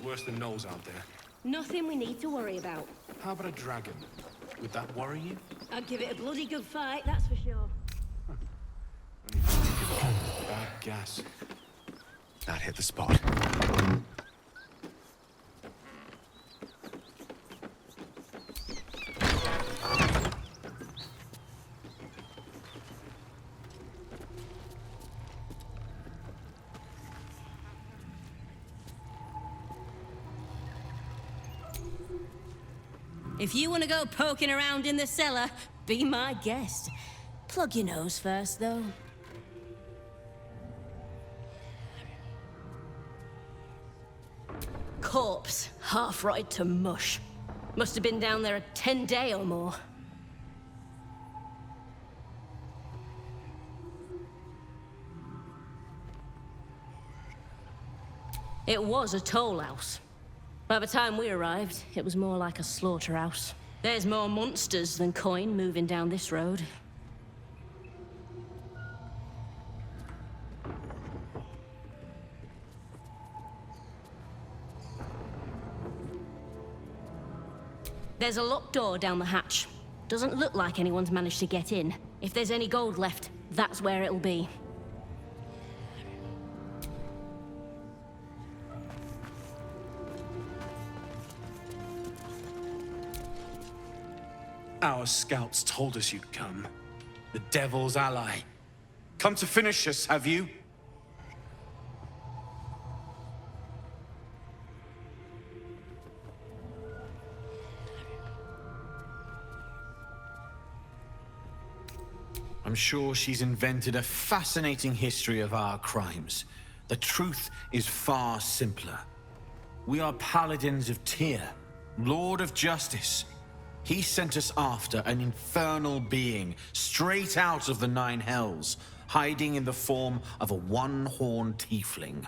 What's worse than gnolls out there? Nothing we need to worry about. How about a dragon? Would that worry you? I'd give it a bloody good fight, that's for sure. Bad gas. That hit the spot. If you want to go poking around in the cellar, be my guest. Plug your nose first, though. Corpse, half rotted to mush. Must have been down there a 10-day or more. It was a toll house. By the time we arrived, it was more like a slaughterhouse. There's more monsters than coin moving down this road. There's a locked door down the hatch. Doesn't look like anyone's managed to get in. If there's any gold left, that's where it'll be. Our scouts told us you'd come. The devil's ally. Come to finish us, have you? I'm sure she's invented a fascinating history of our crimes. The truth is far simpler. We are paladins of Tyr, Lord of Justice. He sent us after an infernal being, straight out of the Nine Hells, hiding in the form of a one-horned tiefling,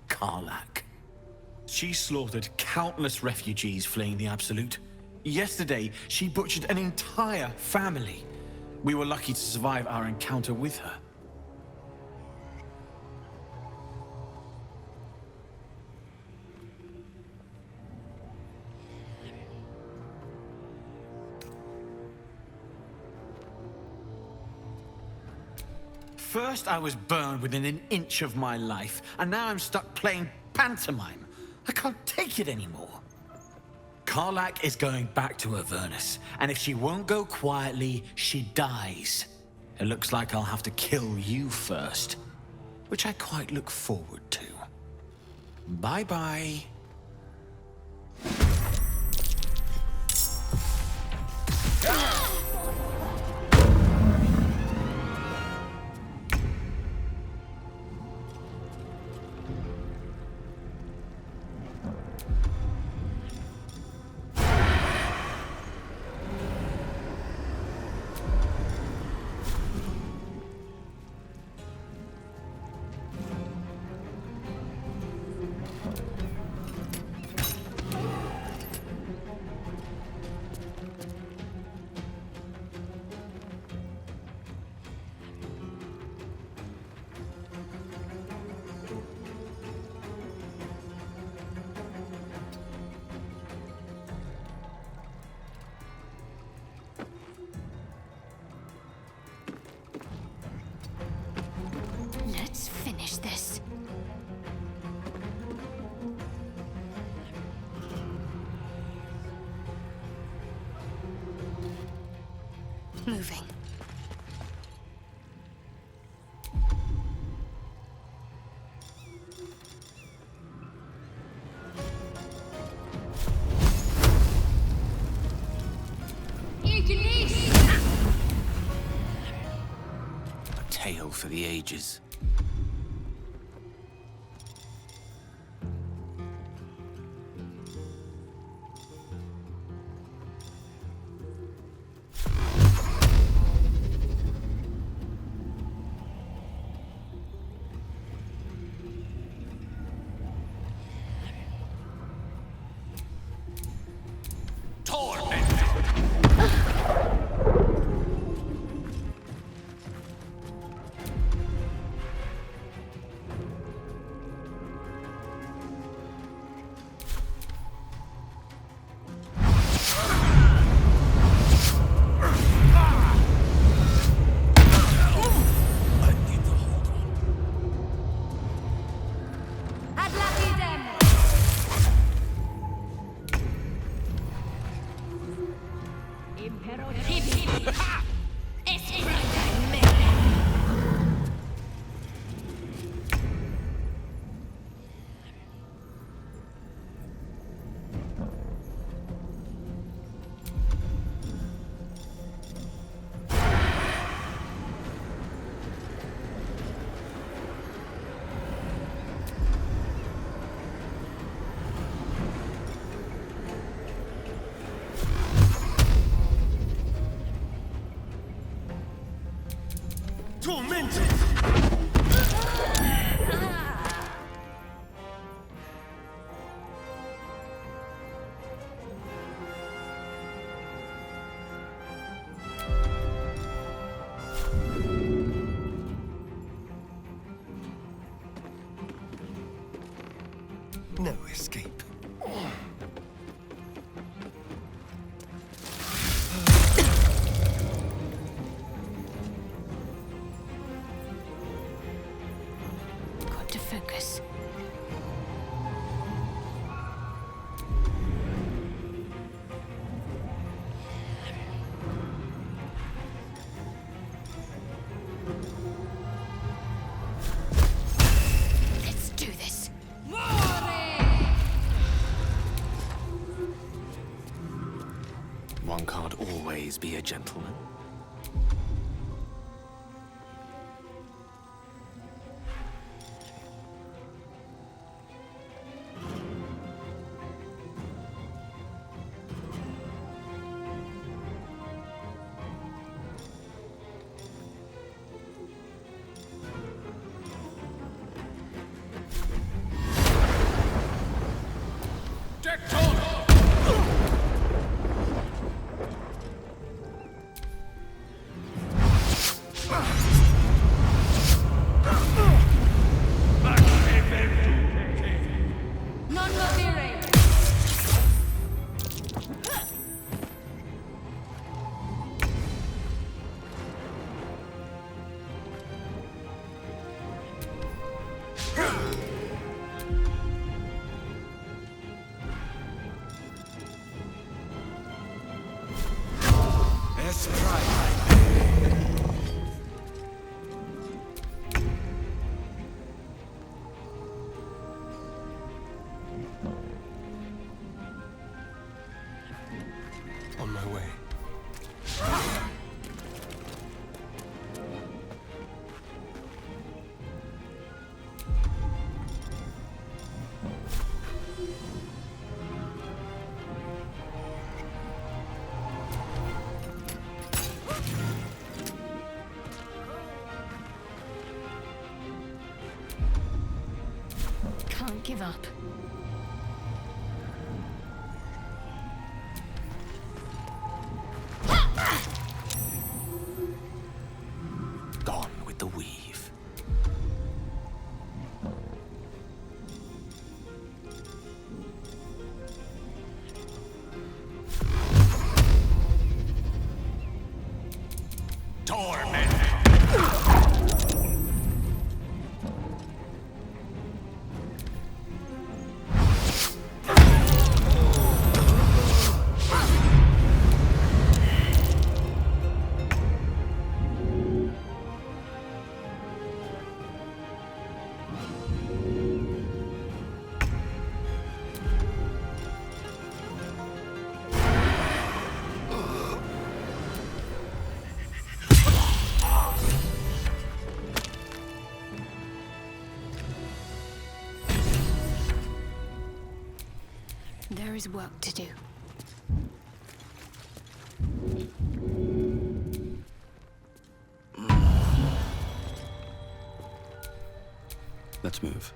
Karlach. She slaughtered countless refugees fleeing the Absolute. Yesterday, she butchered an entire family. We were lucky to survive our encounter with her. First, I was burned within an inch of my life, and now I'm stuck playing pantomime. I can't take it anymore. Karlach is going back to Avernus, and if she won't go quietly, she dies. It looks like I'll have to kill you first, which I quite look forward to. Bye-bye. Let's finish this. Moving. A tale for the ages. No escape. Got to focus. Let's do this. One can't always be a gentleman. On my way. Can't give up. Gone with the weave. Torment. There is work to do. Let's move.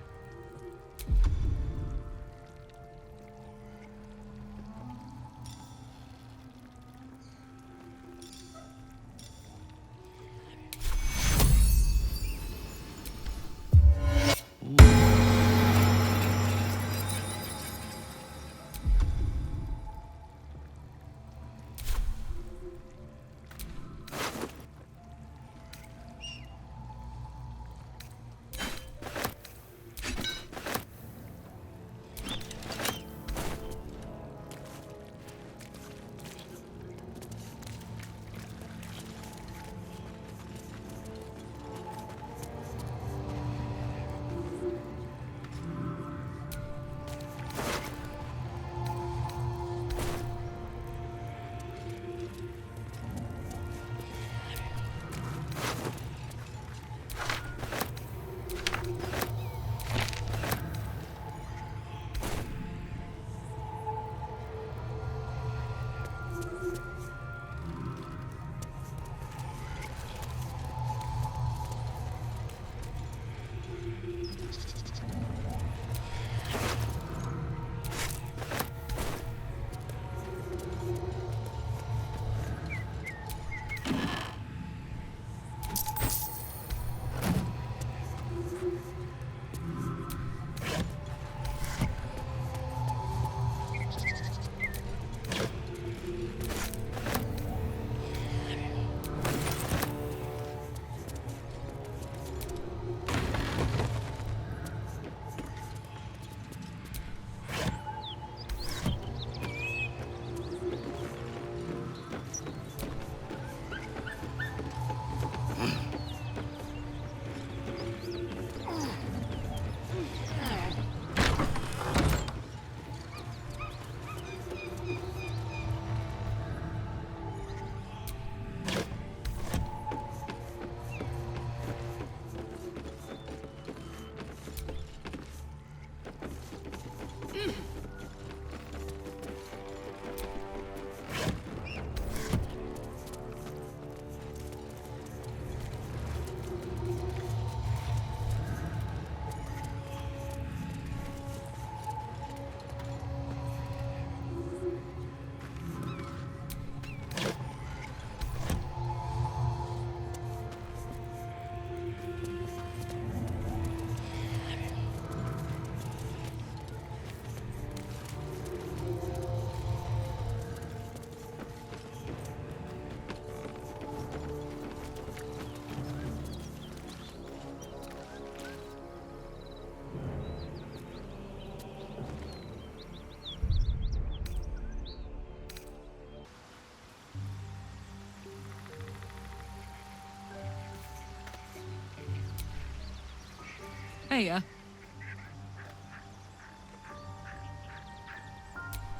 Hey,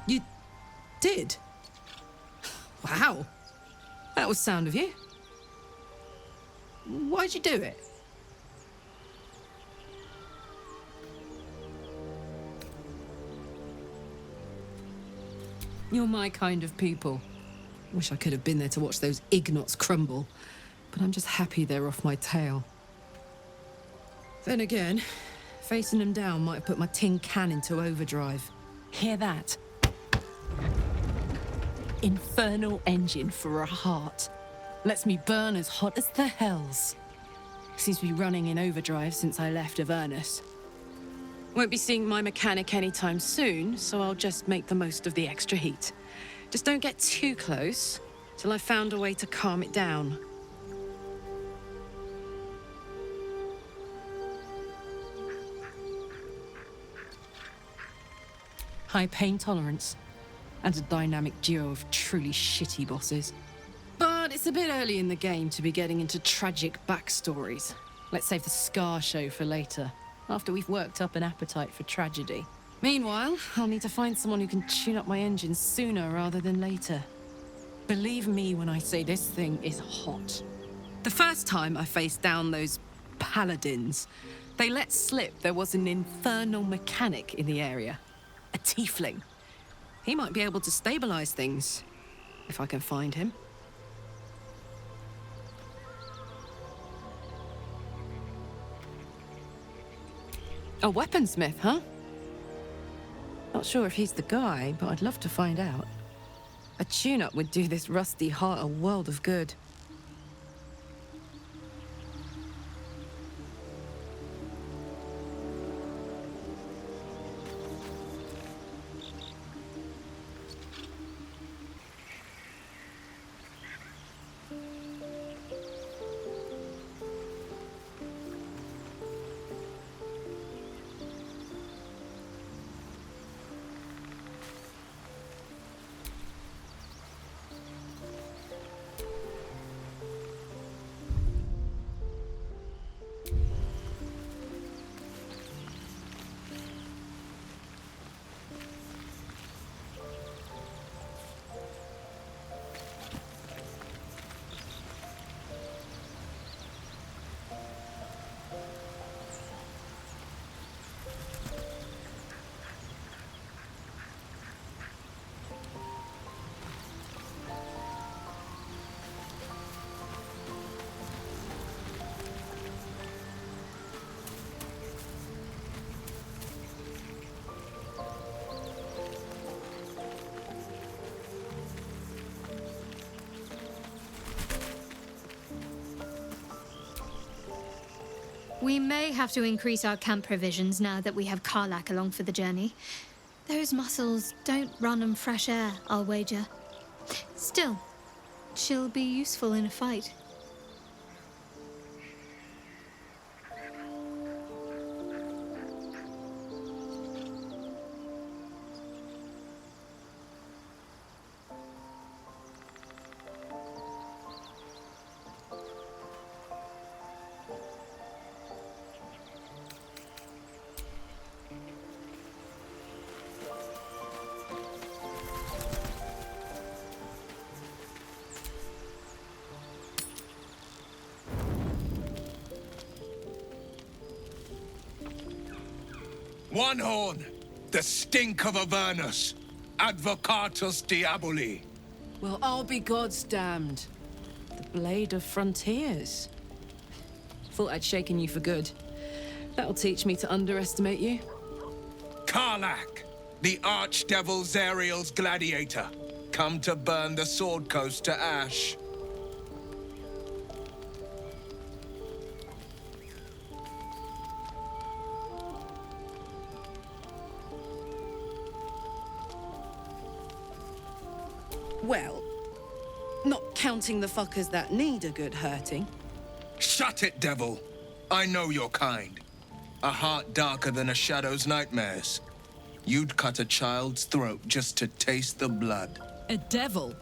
you did? Wow. That was sound of you. Why'd you do it? You're my kind of people. Wish I could have been there to watch those ignots crumble, but I'm just happy they're off my tail. Then again, facing them down might have put my tin can into overdrive. Hear that? Infernal engine for a heart. Lets me burn as hot as the hells. Seems to be running in overdrive since I left Avernus. Won't be seeing my mechanic anytime soon, so I'll just make the most of the extra heat. Just don't get too close till I've found a way to calm it down. High pain tolerance, and a dynamic duo of truly shitty bosses. But it's a bit early in the game to be getting into tragic backstories. Let's save the Scar show for later, after we've worked up an appetite for tragedy. Meanwhile, I'll need to find someone who can tune up my engine sooner rather than later. Believe me when I say this thing is hot. The first time I faced down those paladins, they let slip there was an infernal mechanic in the area. A tiefling. He might be able to stabilize things, if I can find him. A weaponsmith, huh? Not sure if he's the guy, but I'd love to find out. A tune-up would do this rusty heart a world of good. We may have to increase our camp provisions now that we have Karlak along for the journey. Those muscles don't run on fresh air, I'll wager. Still, she'll be useful in a fight. One horn, the stink of Avernus, advocatus diaboli. Well, I'll be God's damned. The blade of frontiers. Thought I'd shaken you for good. That'll teach me to underestimate you. Karlak, the archdevil Zariel's gladiator, come to burn the Sword Coast to ash. Well, not counting the fuckers that need a good hurting. Shut it, devil. I know your kind. A heart darker than a shadow's nightmares. You'd cut a child's throat just to taste the blood. A devil?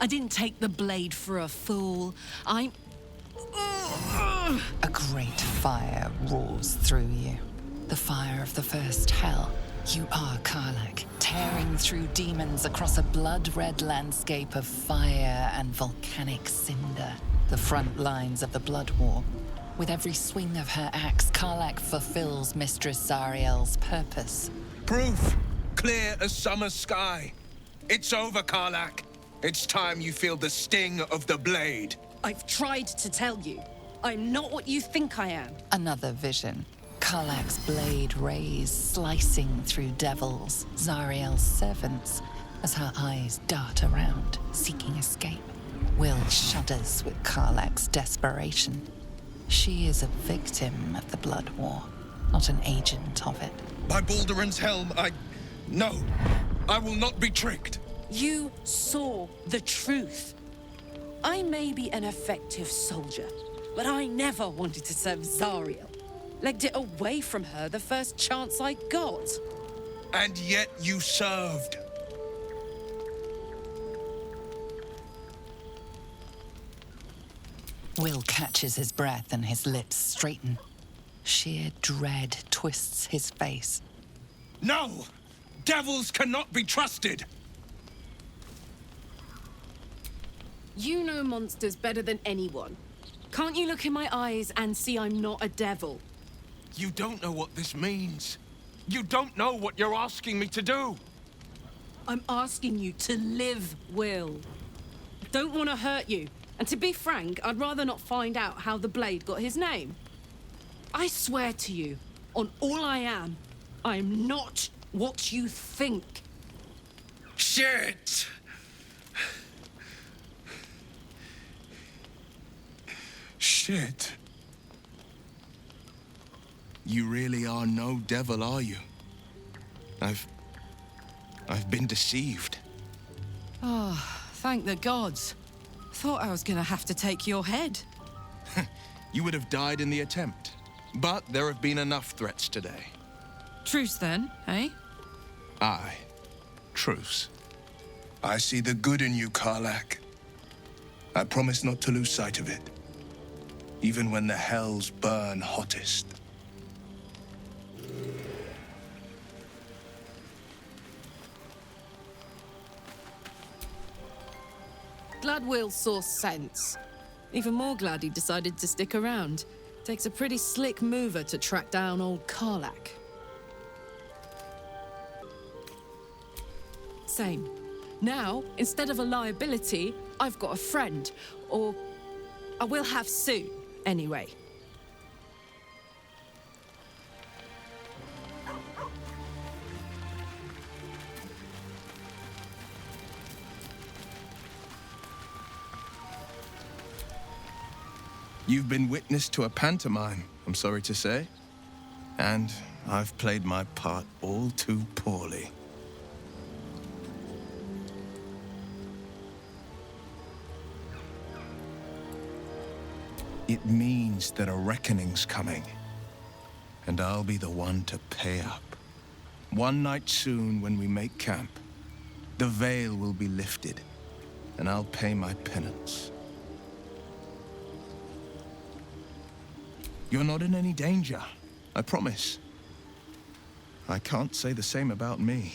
I didn't take the blade for a fool. I'm... A great fire roars through you. The fire of the first hell. You are Karlach, tearing through demons across a blood-red landscape of fire and volcanic cinder. The front lines of the Blood War. With every swing of her axe, Karlach fulfills Mistress Zariel's purpose. Proof! Clear as summer sky. It's over, Karlach. It's time you feel the sting of the blade. I've tried to tell you. I'm not what you think I am. Another vision. Karlach's blade rays slicing through devils, Zariel's servants, as her eyes dart around, seeking escape. Will shudders with Karlach's desperation. She is a victim of the Blood War, not an agent of it. By Baldur's helm, No, I will not be tricked. You saw the truth. I may be an effective soldier, but I never wanted to serve Zariel. Legged it away from her the first chance I got. And yet you served. Will catches his breath and his lips straighten. Sheer dread twists his face. No! Devils cannot be trusted! You know monsters better than anyone. Can't you look in my eyes and see I'm not a devil? You don't know what this means. You don't know what you're asking me to do. I'm asking you to live, Will. I don't want to hurt you. And to be frank, I'd rather not find out how the blade got his name. I swear to you, on all I am not what you think. Shit! Shit. You really are no devil, are you? I've been deceived. Oh, thank the gods. Thought I was gonna have to take your head. You would have died in the attempt. But there have been enough threats today. Truce then, eh? Aye. Truce. I see the good in you, Karlach. I promise not to lose sight of it. Even when the hells burn hottest. Glad Will saw sense. Even more glad he decided to stick around. Takes a pretty slick mover to track down old Karlach. Same. Now, instead of a liability, I've got a friend. Or I will have soon, anyway. You've been witness to a pantomime, I'm sorry to say. And I've played my part all too poorly. It means that a reckoning's coming. And I'll be the one to pay up. One night soon, when we make camp, the veil will be lifted, and I'll pay my penance. You're not in any danger, I promise. I can't say the same about me.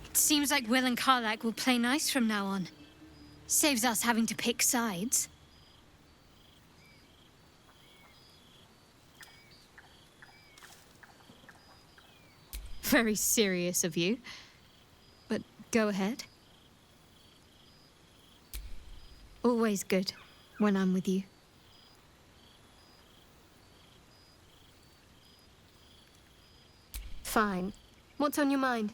It seems like Will and Karlach will play nice from now on. Saves us having to pick sides. Very serious of you. But go ahead. Always good when I'm with you. Fine. What's on your mind?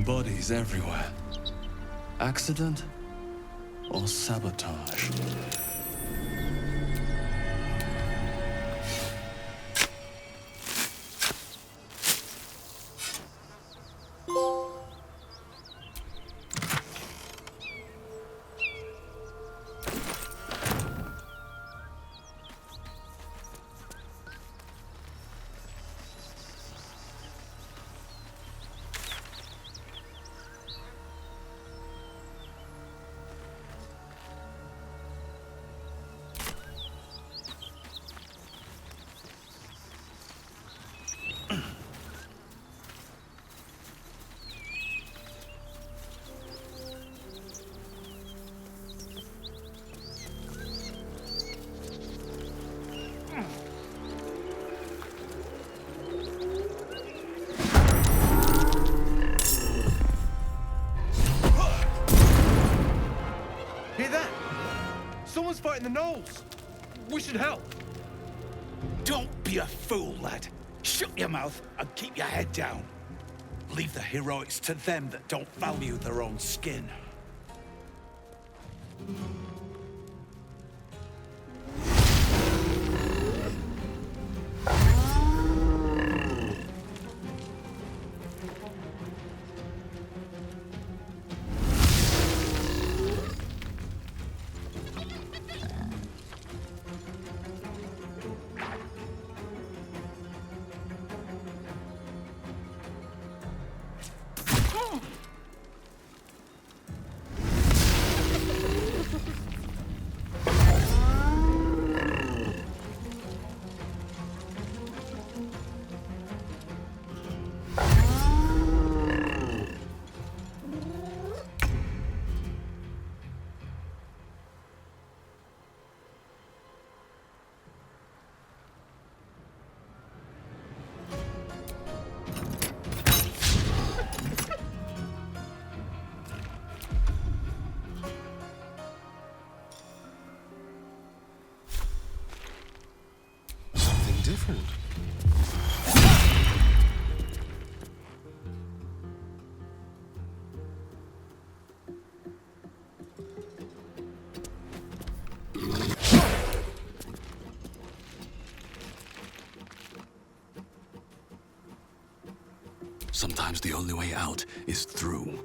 Bodies everywhere. Accident or sabotage? Someone's fighting the gnolls. We should help. Don't be a fool, lad. Shut your mouth and keep your head down. Leave the heroics to them that don't value their own skin. Different. Sometimes the only way out is through.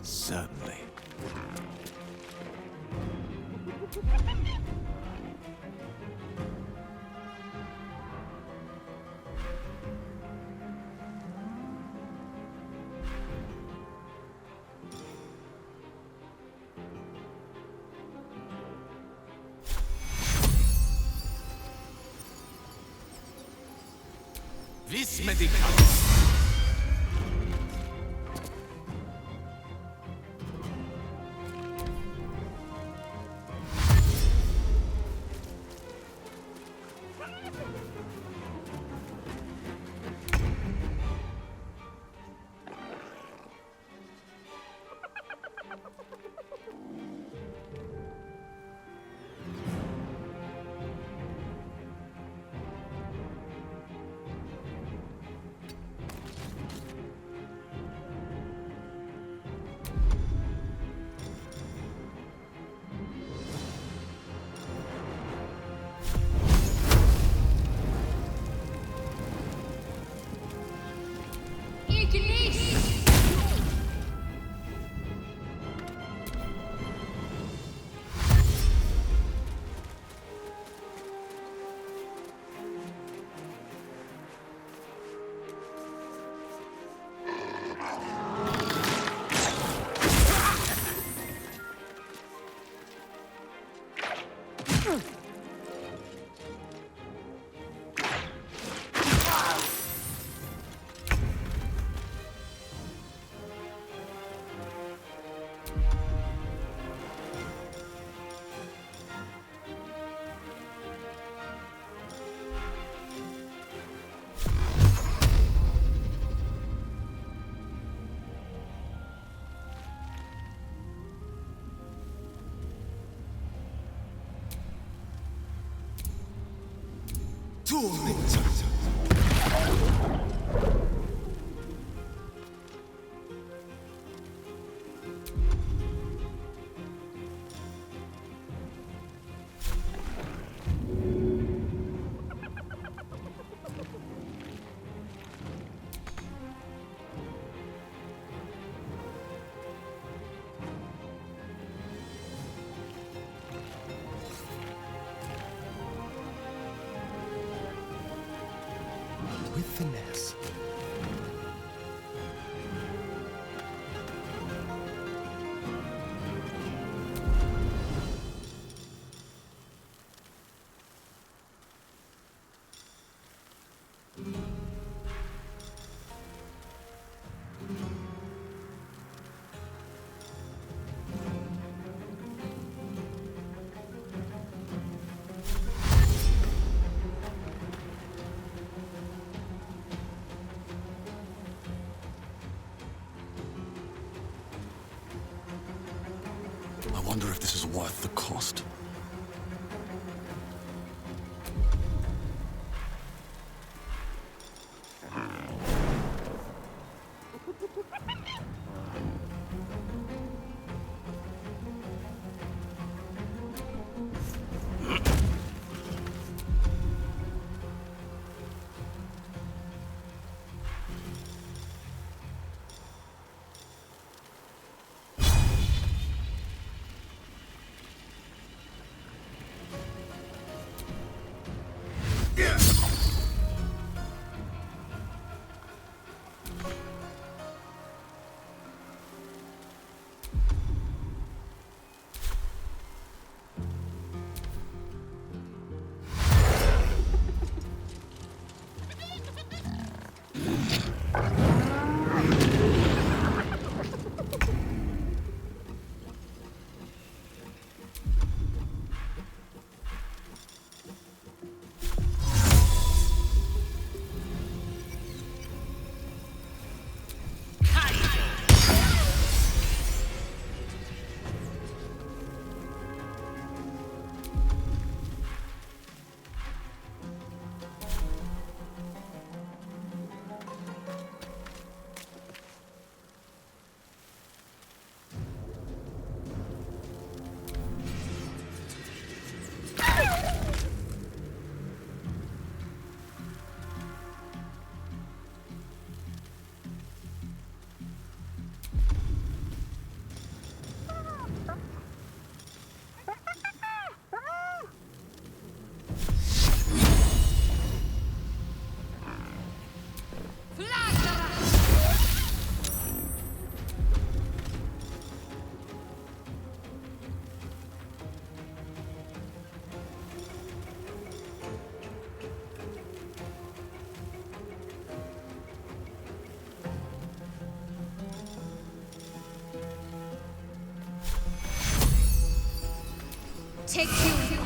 Certainly. Vis medicament. With finesse. I wonder if this is worth the cost. Take two.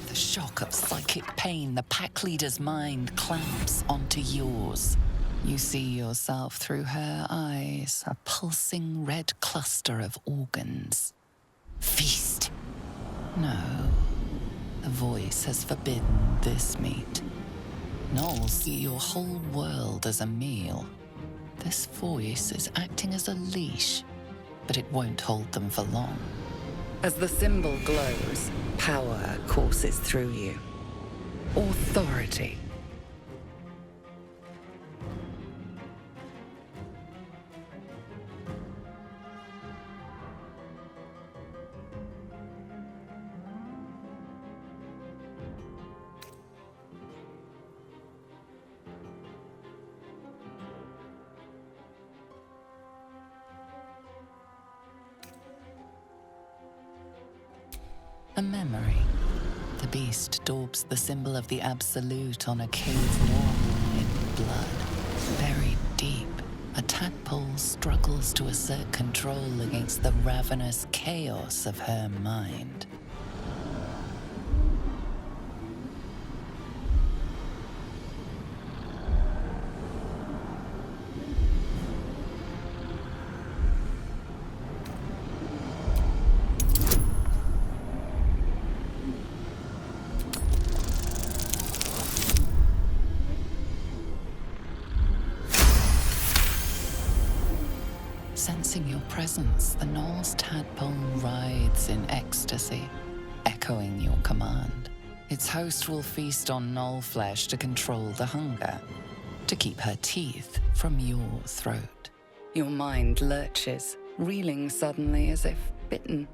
The shock of psychic pain, the pack leader's mind clamps onto yours. You see yourself through her eyes, a pulsing red cluster of organs. Feast. No. The voice has forbidden this meat. Gnolls see your whole world as a meal. This voice is acting as a leash, but it won't hold them for long. As the symbol glows, power courses through you. Authority. A memory. The beast daubs the symbol of the absolute on a cave wall in blood. Buried deep, a tadpole struggles to assert control against the ravenous chaos of her mind. Sensing your presence, the Gnoll's tadpole writhes in ecstasy, echoing your command. Its host will feast on Gnoll flesh to control the hunger, to keep her teeth from your throat. Your mind lurches, reeling suddenly as if bitten.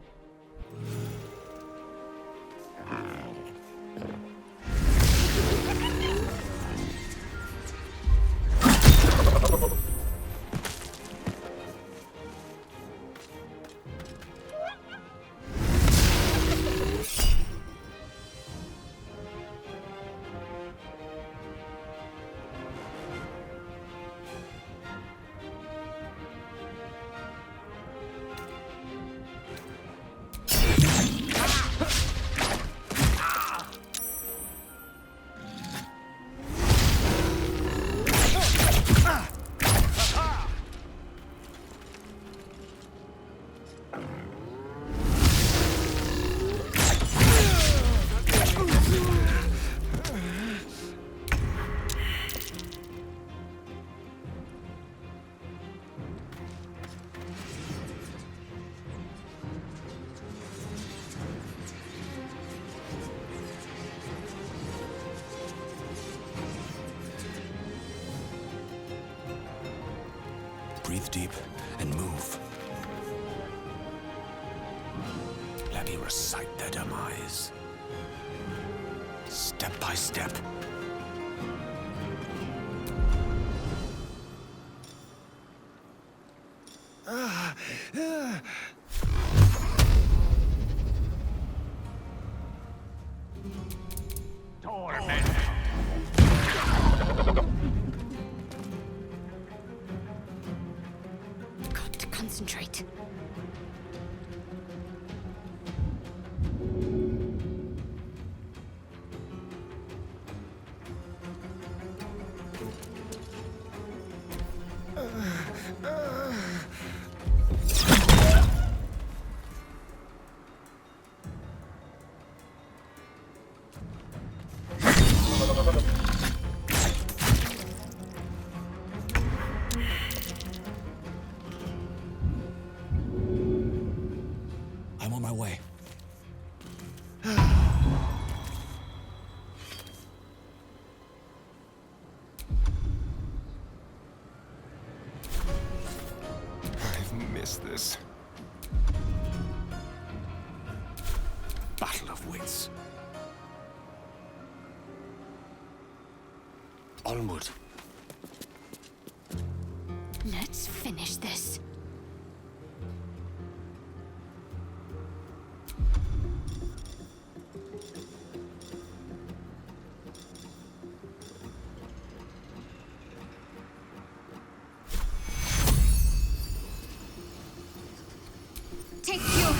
Breathe deep and move. Let me recite their demise. Step by step. Got to concentrate. I'm on my way. I've missed this. Battle of wits. Onward. Let's finish this. Take your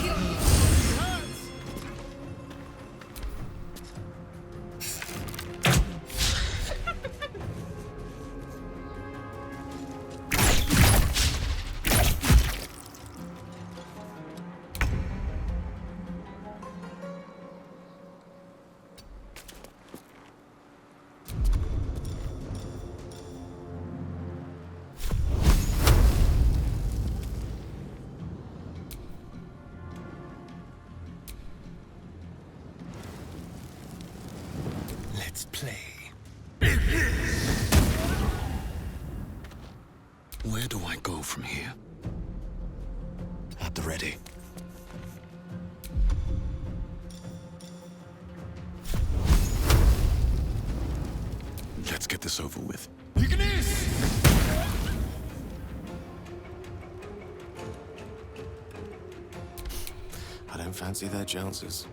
Let's play. Where do I go from here? At the ready. Let's get this over with. I don't fancy their chances.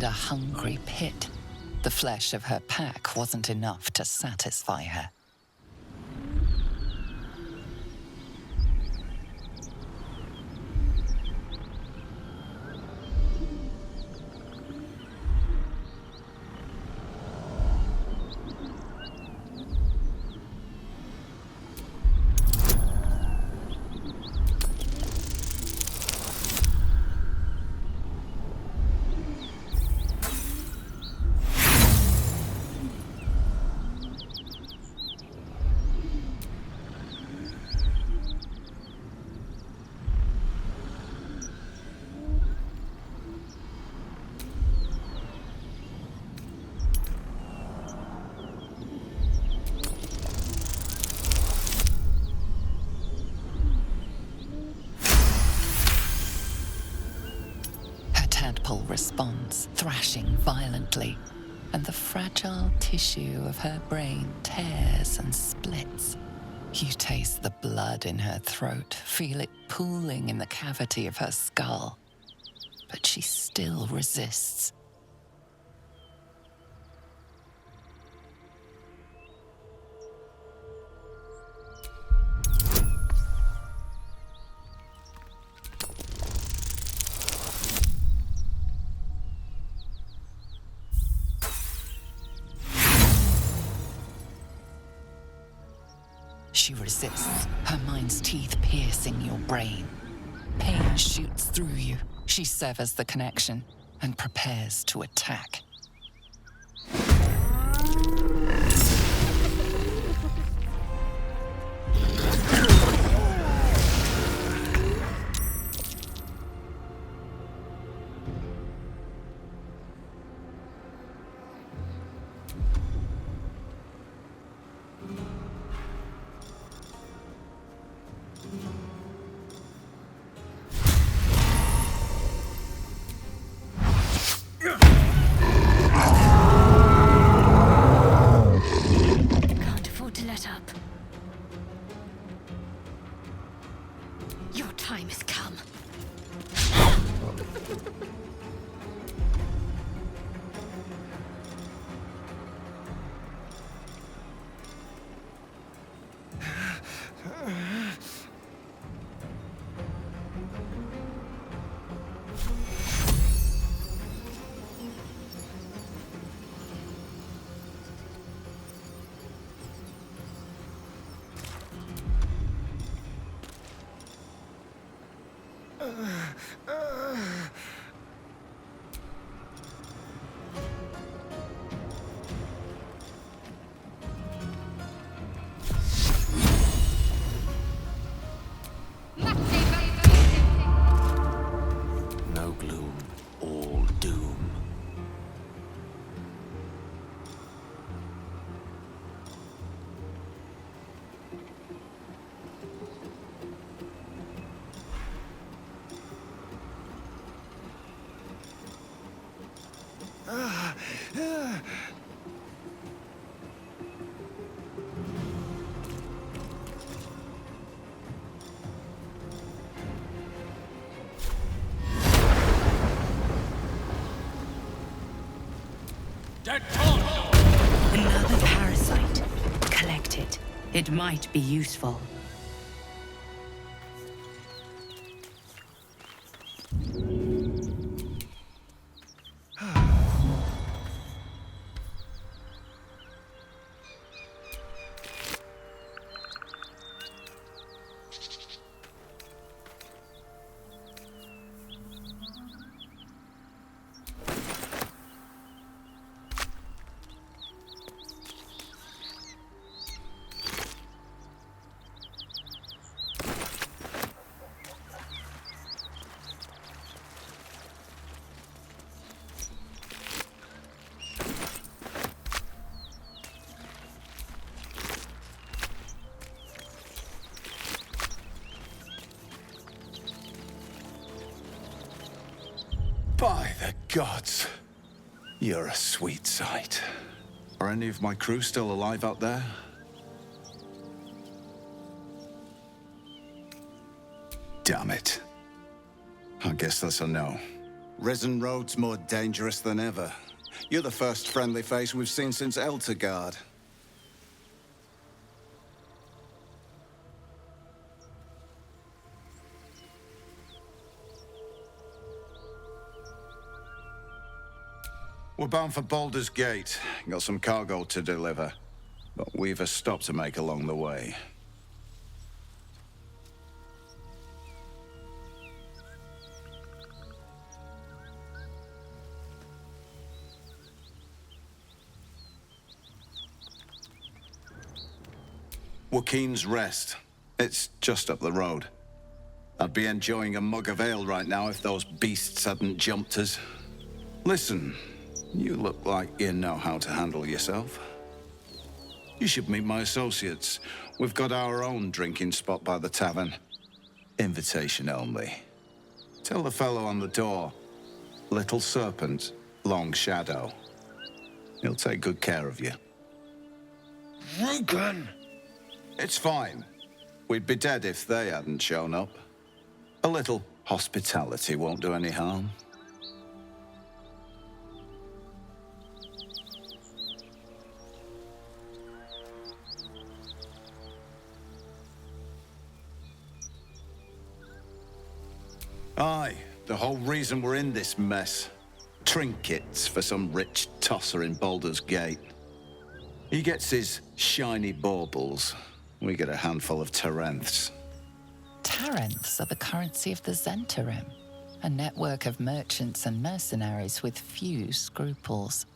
and a hungry pit. The flesh of her pack wasn't enough to satisfy her. Tadpole responds, thrashing violently, and the fragile tissue of her brain tears and splits. You taste the blood in her throat, feel it pooling in the cavity of her skull. But she still resists. She resists, her mind's teeth piercing your brain. Pain shoots through you. She severs the connection and prepares to attack. No gloom, all doom. Another parasite. Collect it. It might be useful. By the gods, you're a sweet sight. Are any of my crew still alive out there? Damn it. I guess that's a no. Risen Road's more dangerous than ever. You're the first friendly face we've seen since Eltergard. We're bound for Baldur's Gate. Got some cargo to deliver. But we've a stop to make along the way. Joaquin's Rest. It's just up the road. I'd be enjoying a mug of ale right now if those beasts hadn't jumped us. Listen, you look like you know how to handle yourself. You should meet my associates. We've got our own drinking spot by the tavern. Invitation only. Tell the fellow on the door. Little Serpent, Long Shadow. He'll take good care of you. Rugen! It's fine. We'd be dead if they hadn't shown up. A little hospitality won't do any harm. Aye, the whole reason we're in this mess. Trinkets for some rich tosser in Baldur's Gate. He gets his shiny baubles. We get a handful of Tarenths. Tarenths are the currency of the Zhentarim, a network of merchants and mercenaries with few scruples.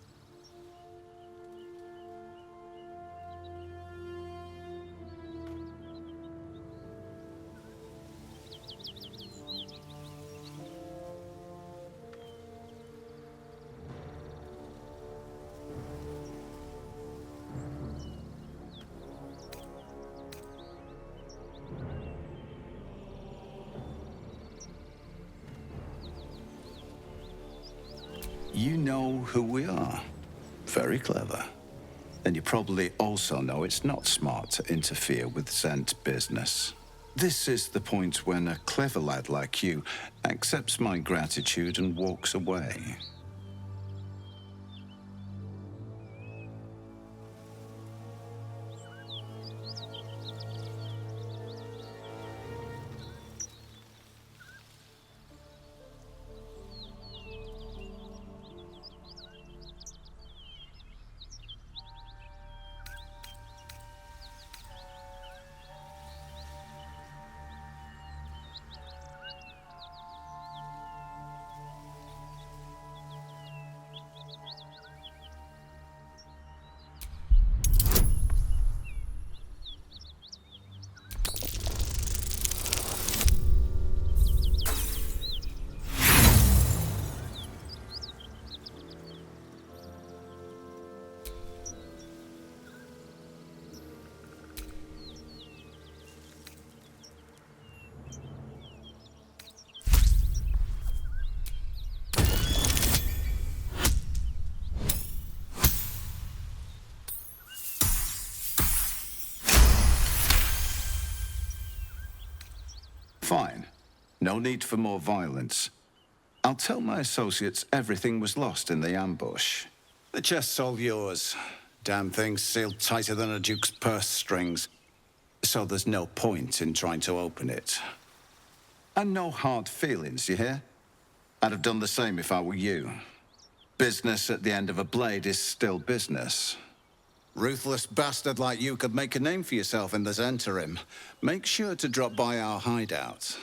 You know who we are. Very clever. And you probably also know it's not smart to interfere with Zent business. This is the point when a clever lad like you accepts my gratitude and walks away. Fine. No need for more violence. I'll tell my associates everything was lost in the ambush. The chest's all yours. Damn thing's sealed tighter than a duke's purse strings. So there's no point in trying to open it. And no hard feelings, you hear? I'd have done the same if I were you. Business at the end of a blade is still business. Ruthless bastard like you could make a name for yourself in the Zhentarim. Make sure to drop by our hideout.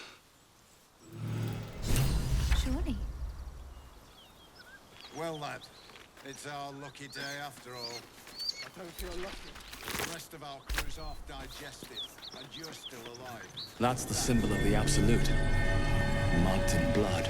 Surely. Well, lad, it's our lucky day after all. I don't feel lucky. The rest of our crew's half digested, and you're still alive. That's the symbol of the absolute. Marked in blood.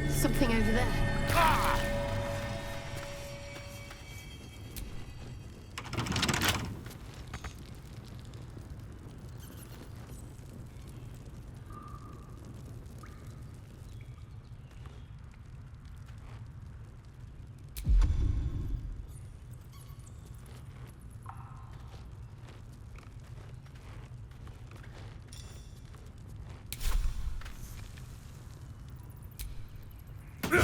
Something over there. Well,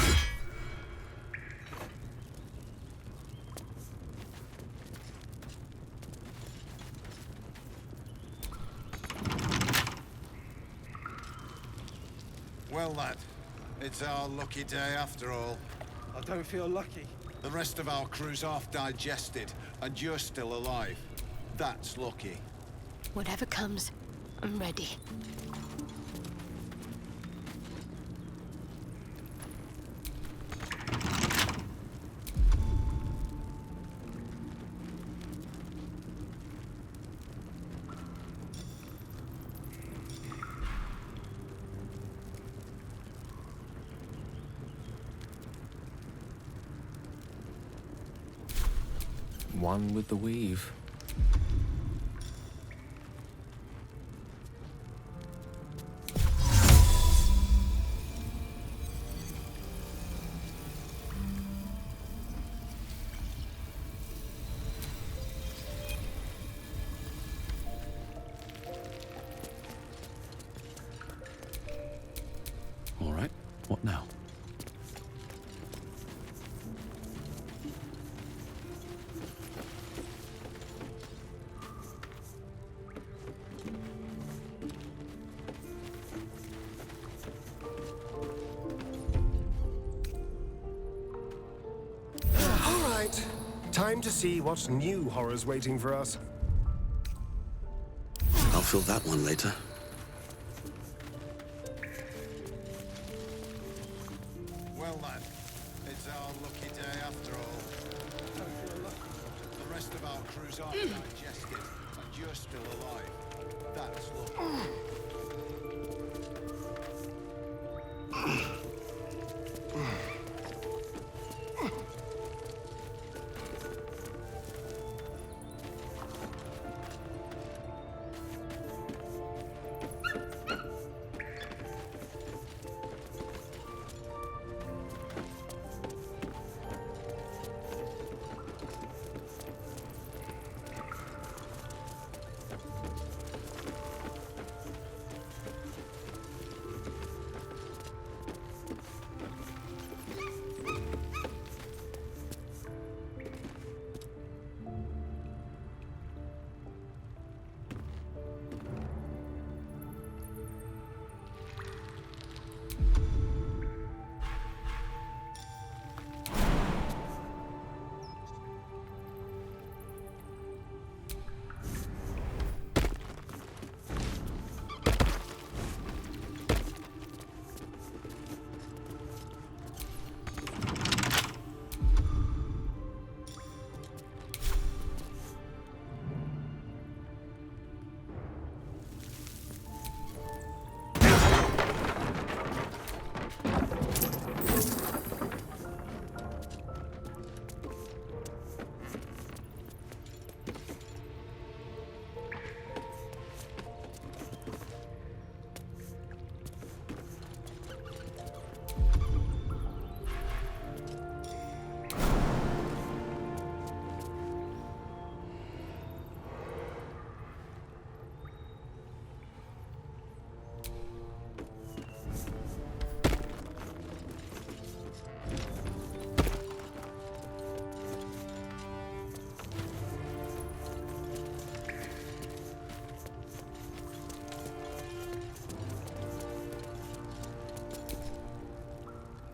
lad, it's our lucky day after all. I don't feel lucky. The rest of our crew's half digested, and you're still alive. That's lucky. Whatever comes, I'm ready. One with the weave. All right, what now? Time to see what new horror's waiting for us. I'll fill that one later. Well, lad, it's our lucky day after all. The rest of our crew's half digested, and you're still alive. That's lucky.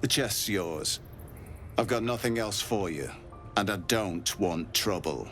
The chest's yours. I've got nothing else for you, and I don't want trouble.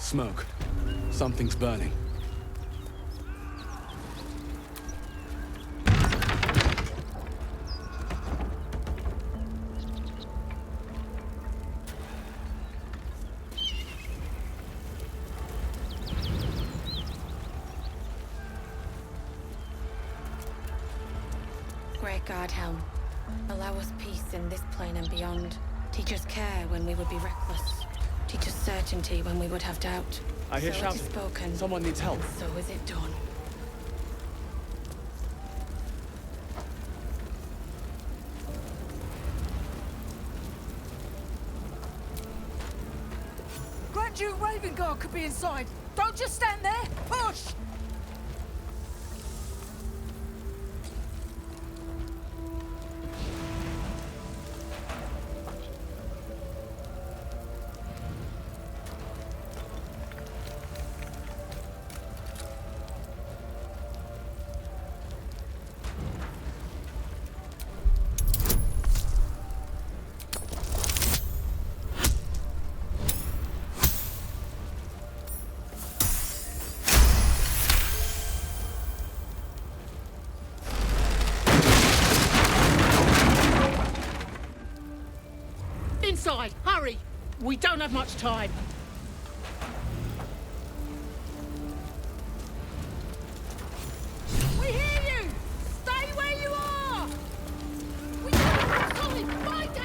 Smoke. Something's burning. Great God, Helm. Allow us peace in this plane and beyond. Teach us care when we would be reckless. Teach us certainty when we would have doubt. I hear so shouting. it is spoken. Someone needs help. So is it done. Grand Duke Ravengard could be inside. Don't just stand there. Push! Inside! Hurry! We don't have much time. We hear you! Stay where you are! We need a solid fighter!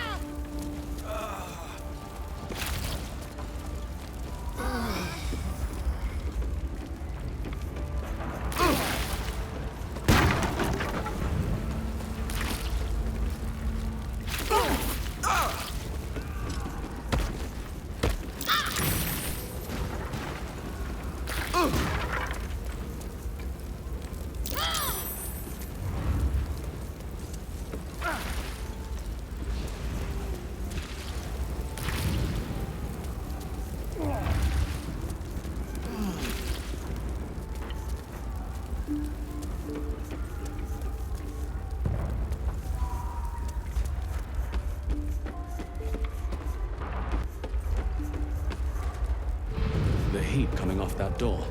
The heat coming off that door.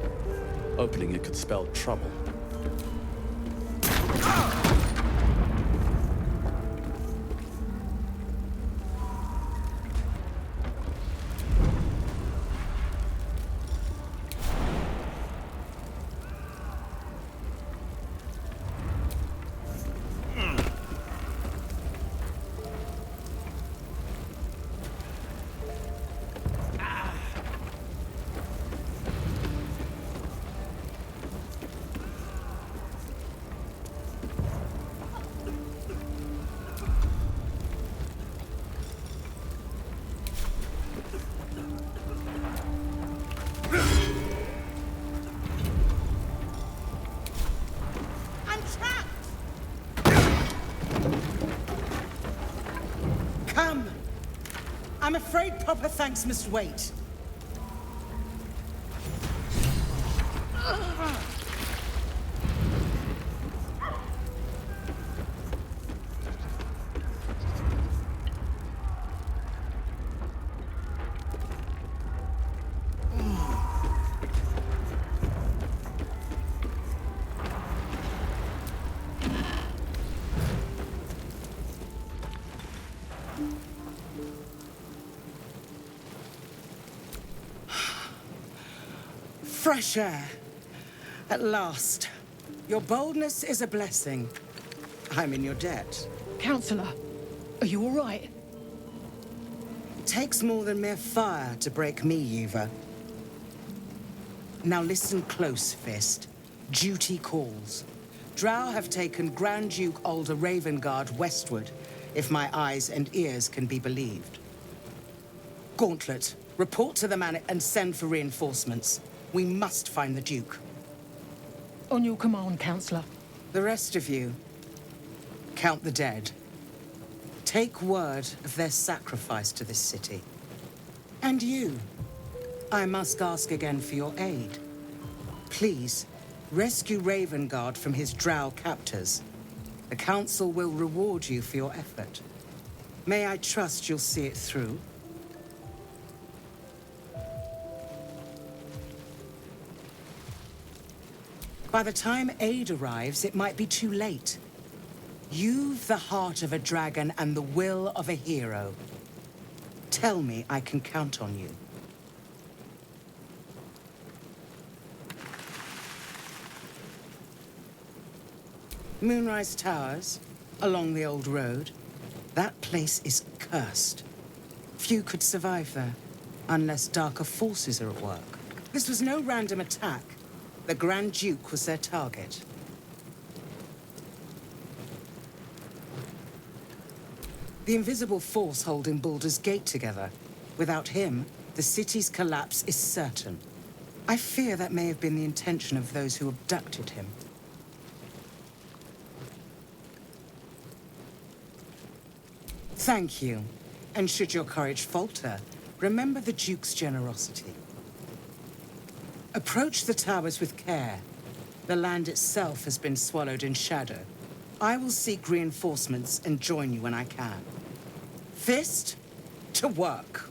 Opening it could spell trouble. Come! I'm afraid proper thanks must wait. Fresh air. At last. Your boldness is a blessing. I'm in your debt. Counselor, are you all right? It takes more than mere fire to break me, Eva. Now listen close, Fist. Duty calls. Drow have taken Grand Duke Alder Ravengard westward, if my eyes and ears can be believed. Gauntlet, report to the man and send for reinforcements. We must find the Duke. On your command, Counselor. The rest of you, count the dead. Take word of their sacrifice to this city. And you, I must ask again for your aid. Please, rescue Ravengard from his drow captors. The Council will reward you for your effort. May I trust you'll see it through? By the time aid arrives, it might be too late. You've the heart of a dragon and the will of a hero. Tell me I can count on you. Moonrise Towers, along the old road. That place is cursed. Few could survive there, unless darker forces are at work. This was no random attack. The Grand Duke was their target. The invisible force holding Baldur's Gate together. Without him, the city's collapse is certain. I fear that may have been the intention of those who abducted him. Thank you. And should your courage falter, remember the Duke's generosity. Approach the towers with care. The land itself has been swallowed in shadow. I will seek reinforcements and join you when I can. Fist to work.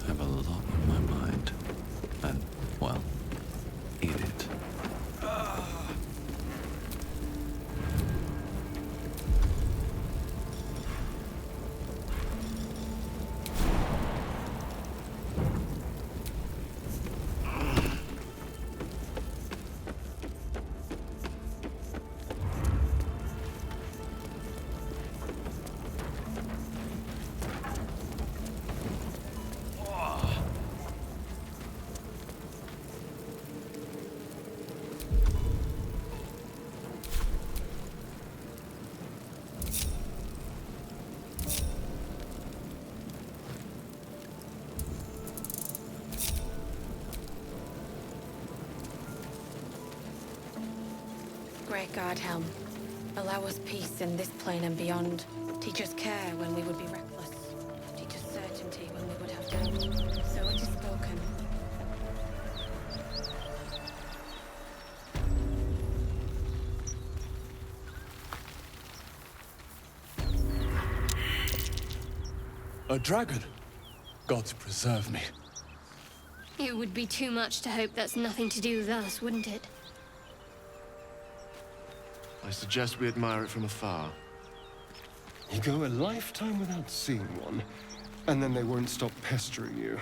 I have a lot on my mind. And, well, eat it. Great God, Helm. Allow us peace in this plane and beyond. Teach us care when we would be reckless. Teach us certainty when we would have doubt. So it is spoken. A dragon? Gods preserve me. It would be too much to hope that's nothing to do with us, wouldn't it? I suggest we admire it from afar. You go a lifetime without seeing one, and then they won't stop pestering you.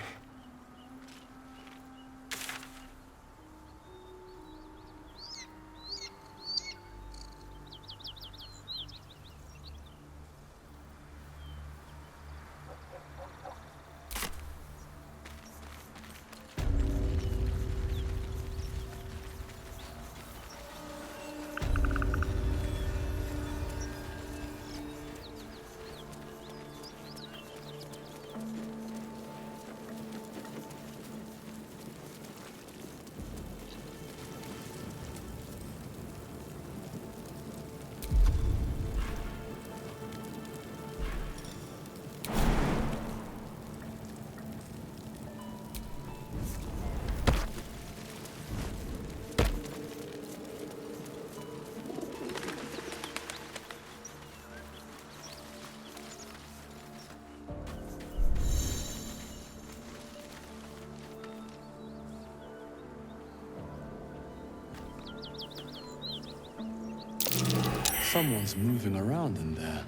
Someone's moving around in there.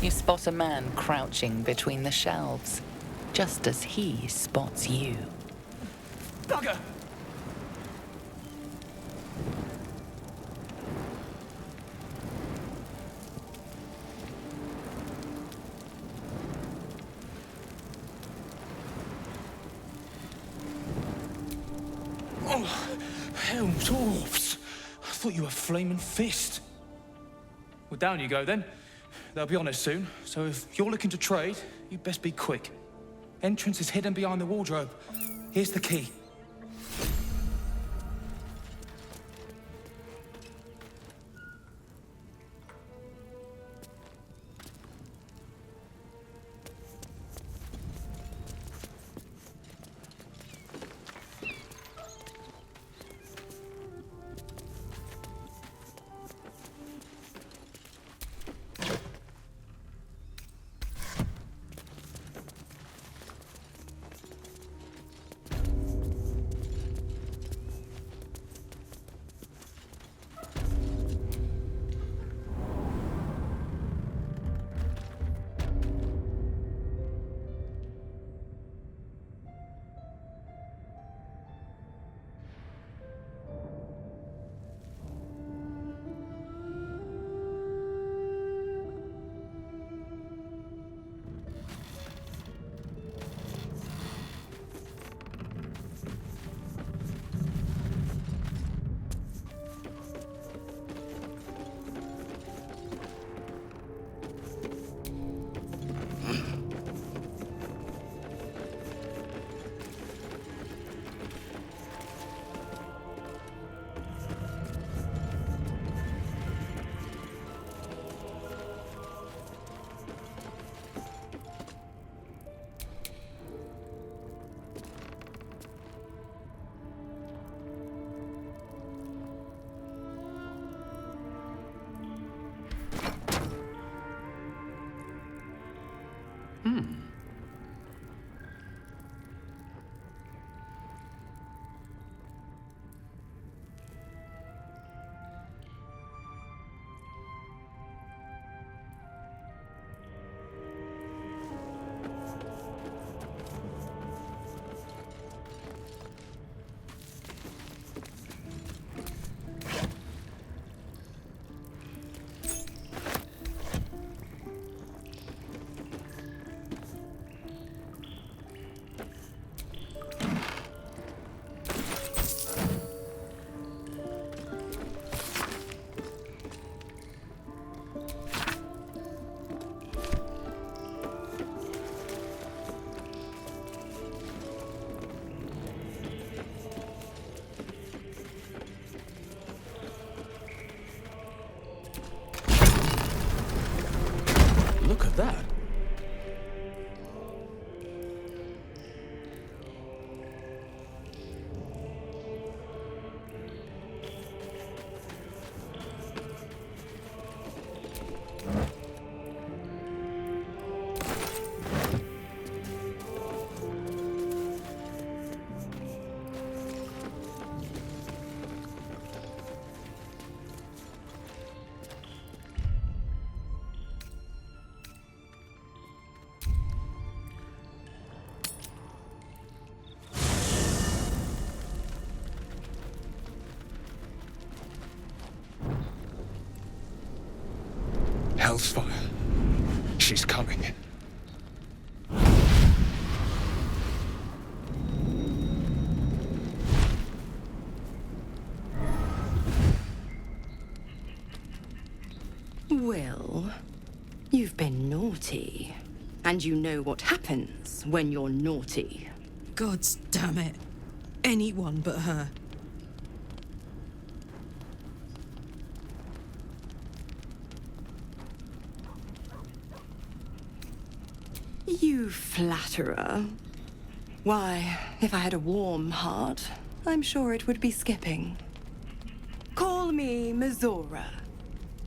You spot a man crouching between the shelves, just as he spots you. Bugger! Dwarves! I thought you were Flaming Fist. Well, down you go then. They'll be on us soon, so if you're looking to trade, you best be quick. Entrance is hidden behind the wardrobe. Here's the key. Look at that. Hell's fire. She's coming. Well, you've been naughty. And you know what happens when you're naughty. Gods damn it. Anyone but her. You flatterer. Why, if I had a warm heart, I'm sure it would be skipping. Call me Mizora.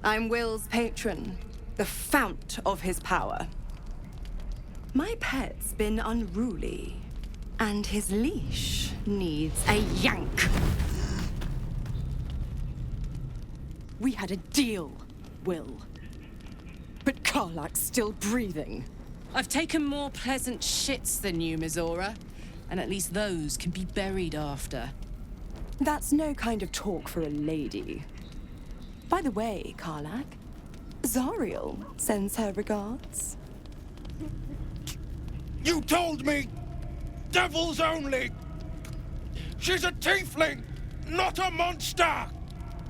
I'm Will's patron, the fount of his power. My pet's been unruly, and his leash needs a yank. We had a deal, Will. But Karlak's still breathing. I've taken more pleasant shits than you, Mizora. And at least those can be buried after. That's no kind of talk for a lady. By the way, Karlak, Zariel sends her regards. You told me! Devils only! She's a tiefling! not a monster!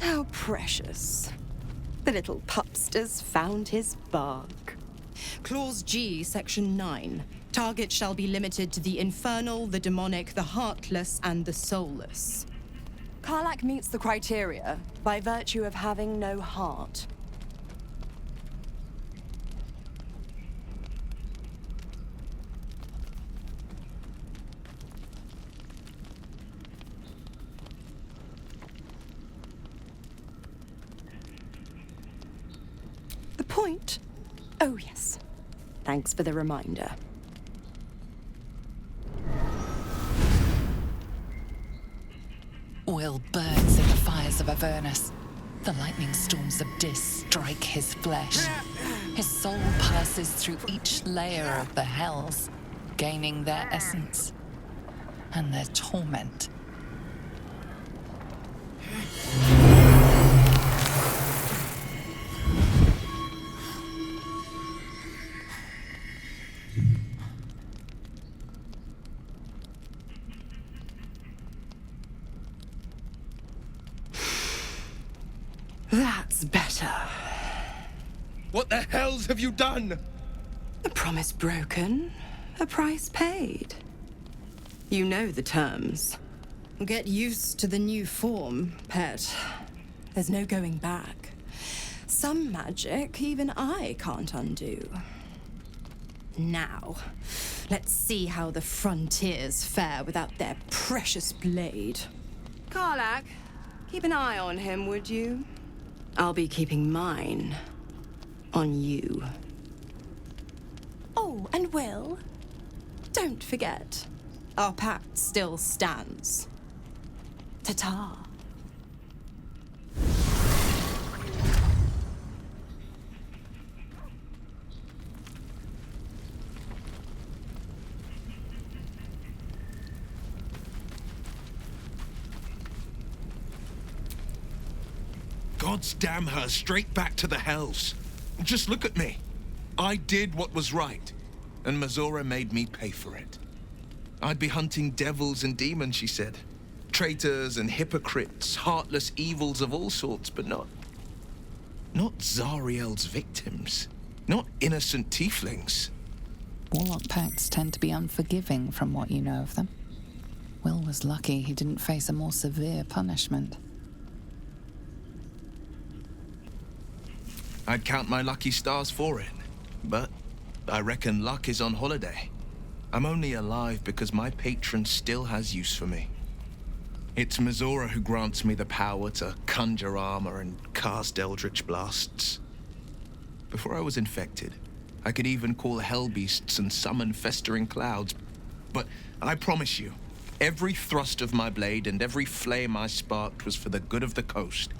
How precious. The little pupster's found his bark. Clause G, Section 9. Target shall be limited to the infernal, the demonic, the heartless, and the soulless. Karlach meets the criteria by virtue of having no heart. The point? Oh, yes. Thanks for the reminder. Will burns in the fires of Avernus. The lightning storms of Dis strike his flesh. His soul passes through each layer of the hells, gaining their essence and their torment. That's better. What the hells have you done? A promise broken, a price paid. You know the terms. Get used to the new form, pet. There's no going back. Some magic even I can't undo. Now, let's see how the frontiers fare without their precious blade. Karlach, keep an eye on him, would you? I'll be keeping mine on you. Oh, and Will, don't forget, our pact still stands. Ta-ta. God's damn her, straight back to the hells. Just look at me. I did what was right, and Mizora made me pay for it. I'd be hunting devils and demons, she said. Traitors and hypocrites, heartless evils of all sorts, but not Zariel's victims. Not innocent tieflings. Warlock pacts tend to be unforgiving from what you know of them. Will was lucky he didn't face a more severe punishment. I'd count my lucky stars for it, but I reckon luck is on holiday. I'm only alive because my patron still has use for me. It's Mizora who grants me the power to conjure armor and cast eldritch blasts. Before I was infected, I could even call hell beasts and summon festering clouds. But I promise you, every thrust of my blade and every flame I sparked was for the good of the coast.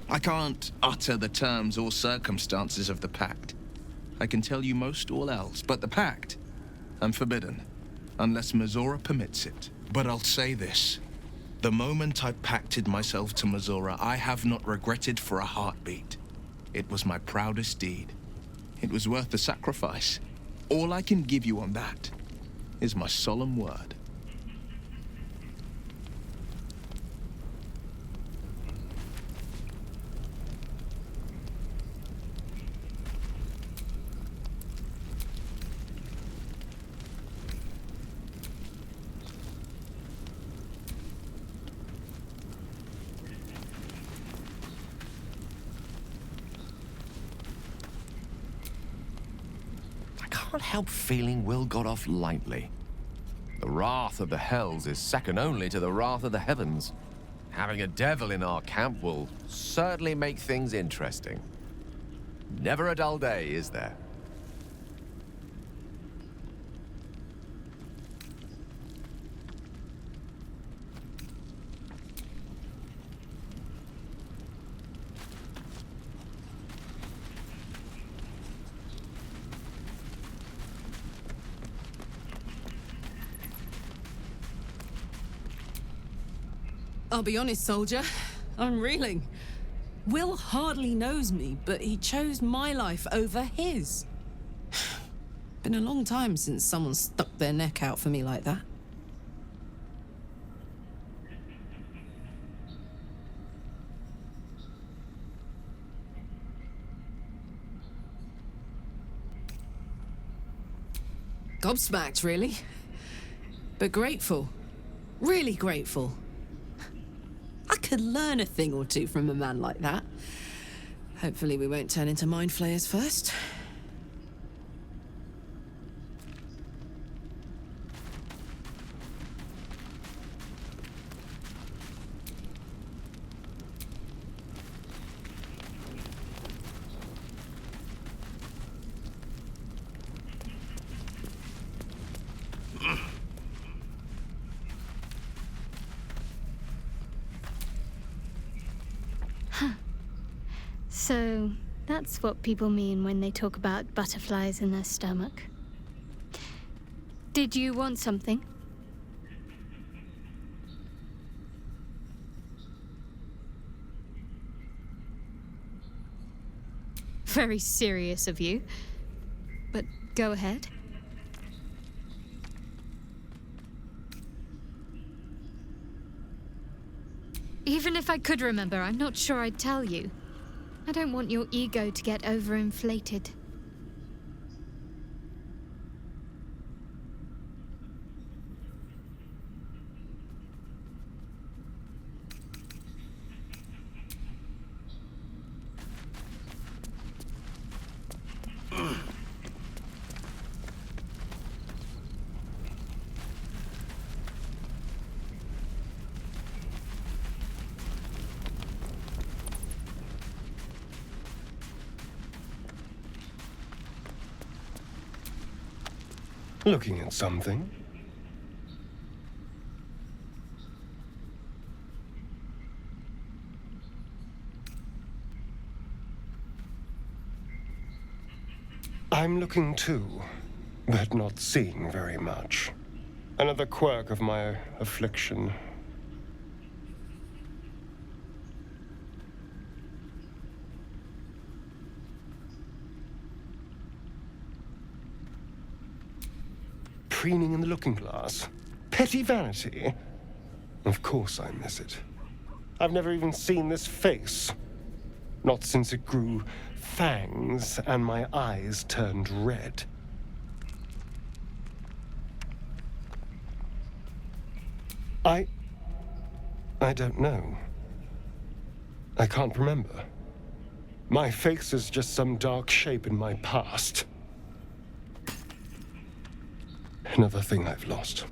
I can't utter the terms or circumstances of the pact. I can tell you most all else, but the pact, I'm forbidden, unless Mizora permits it. But I'll say this. The moment I pacted myself to Mizora, I have not regretted for a heartbeat. It was my proudest deed. It was worth the sacrifice. All I can give you on that is my solemn word. I can't help feeling Will got off lightly. The wrath of the hells is second only to the wrath of the heavens. Having a devil in our camp will certainly make things interesting. Never a dull day, is there? I'll be honest, soldier. I'm reeling. Will hardly knows me, but he chose my life over his. Been a long time since someone stuck their neck out for me like that. Gobsmacked, really. But grateful. Really grateful. I could learn a thing or two from a man like that. Hopefully we won't turn into mind flayers first. So, that's what people mean when they talk about butterflies in their stomach. Did you want something? Very serious of you. But go ahead. Even if I could remember, I'm not sure I'd tell you. I don't want your ego to get overinflated. Looking at something? I'm looking too, but not seeing very much. Another quirk of my affliction. Preening in the looking glass. Petty vanity. Of course I miss it. I've never even seen this face. Not since it grew fangs and my eyes turned red. I don't know. I can't remember. My face is just some dark shape in my past. Another thing I've lost.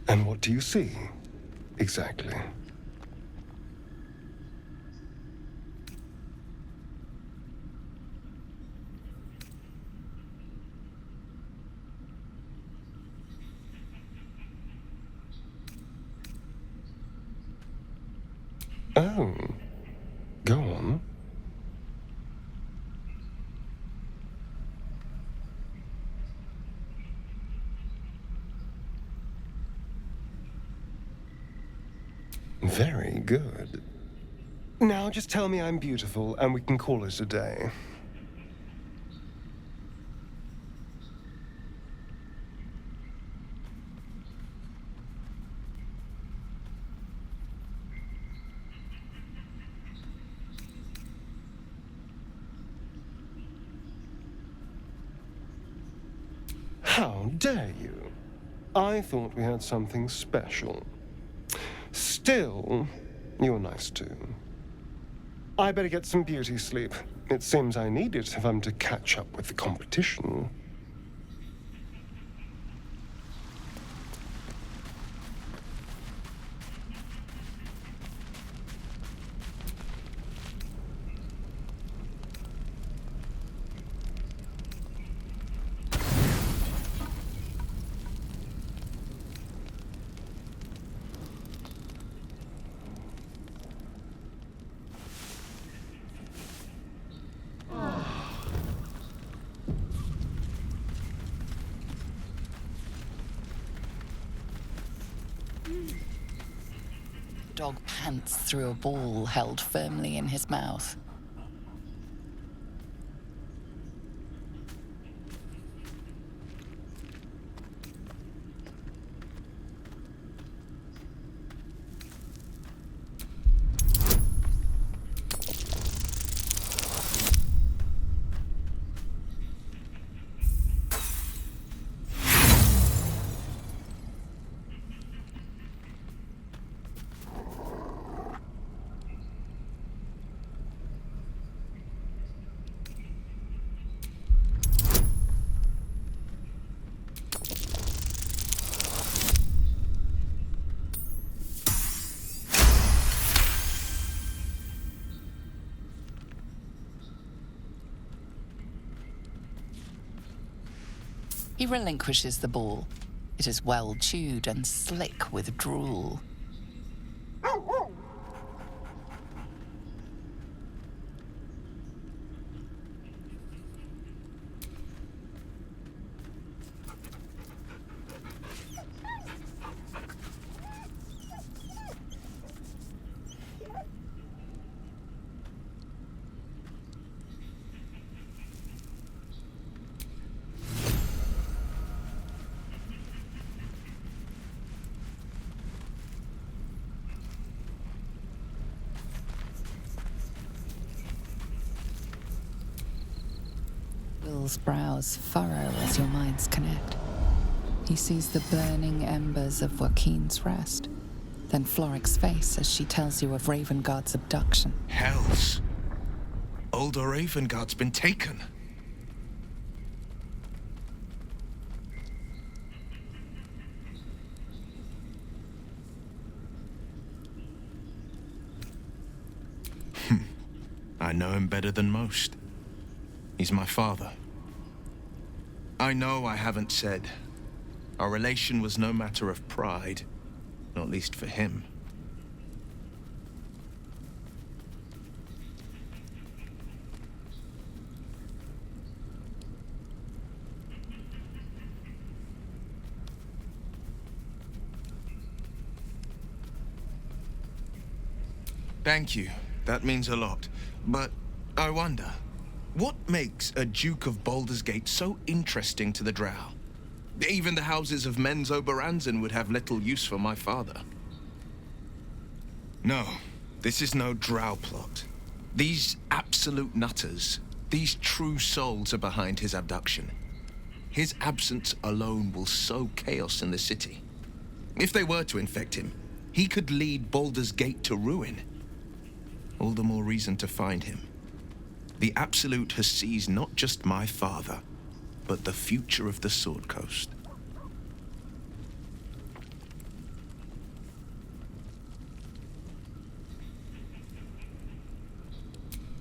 And what do you see, exactly? Oh, go on. Very good. Now just tell me I'm beautiful and we can call it a day. How dare you? I thought we had something special. Still, you're nice too. I better get some beauty sleep. It seems I need it if I'm to catch up with the competition. dog pants through a ball held firmly in his mouth. He relinquishes the ball. It is well chewed and slick with drool. Will's brows furrow as your minds connect. He sees the burning embers of Joaquin's rest, then Floric's face as she tells you of Ravengard's abduction. Hells! Older Ravengard's been taken. I know him better than most. He's my father. I know I haven't said. Our relation was no matter of pride, not least for him. Thank you. That means a lot. But I wonder, what makes a Duke of Baldur's Gate so interesting to the Drow? Even the houses of Men's Oberanzen would have little use for my father. No, this is no Drow plot. These absolute nutters, these true souls are behind his abduction. His absence alone will sow chaos in the city. If they were to infect him, he could lead Baldur's Gate to ruin. All the more reason to find him. The Absolute has seized not just my father, but the future of the Sword Coast.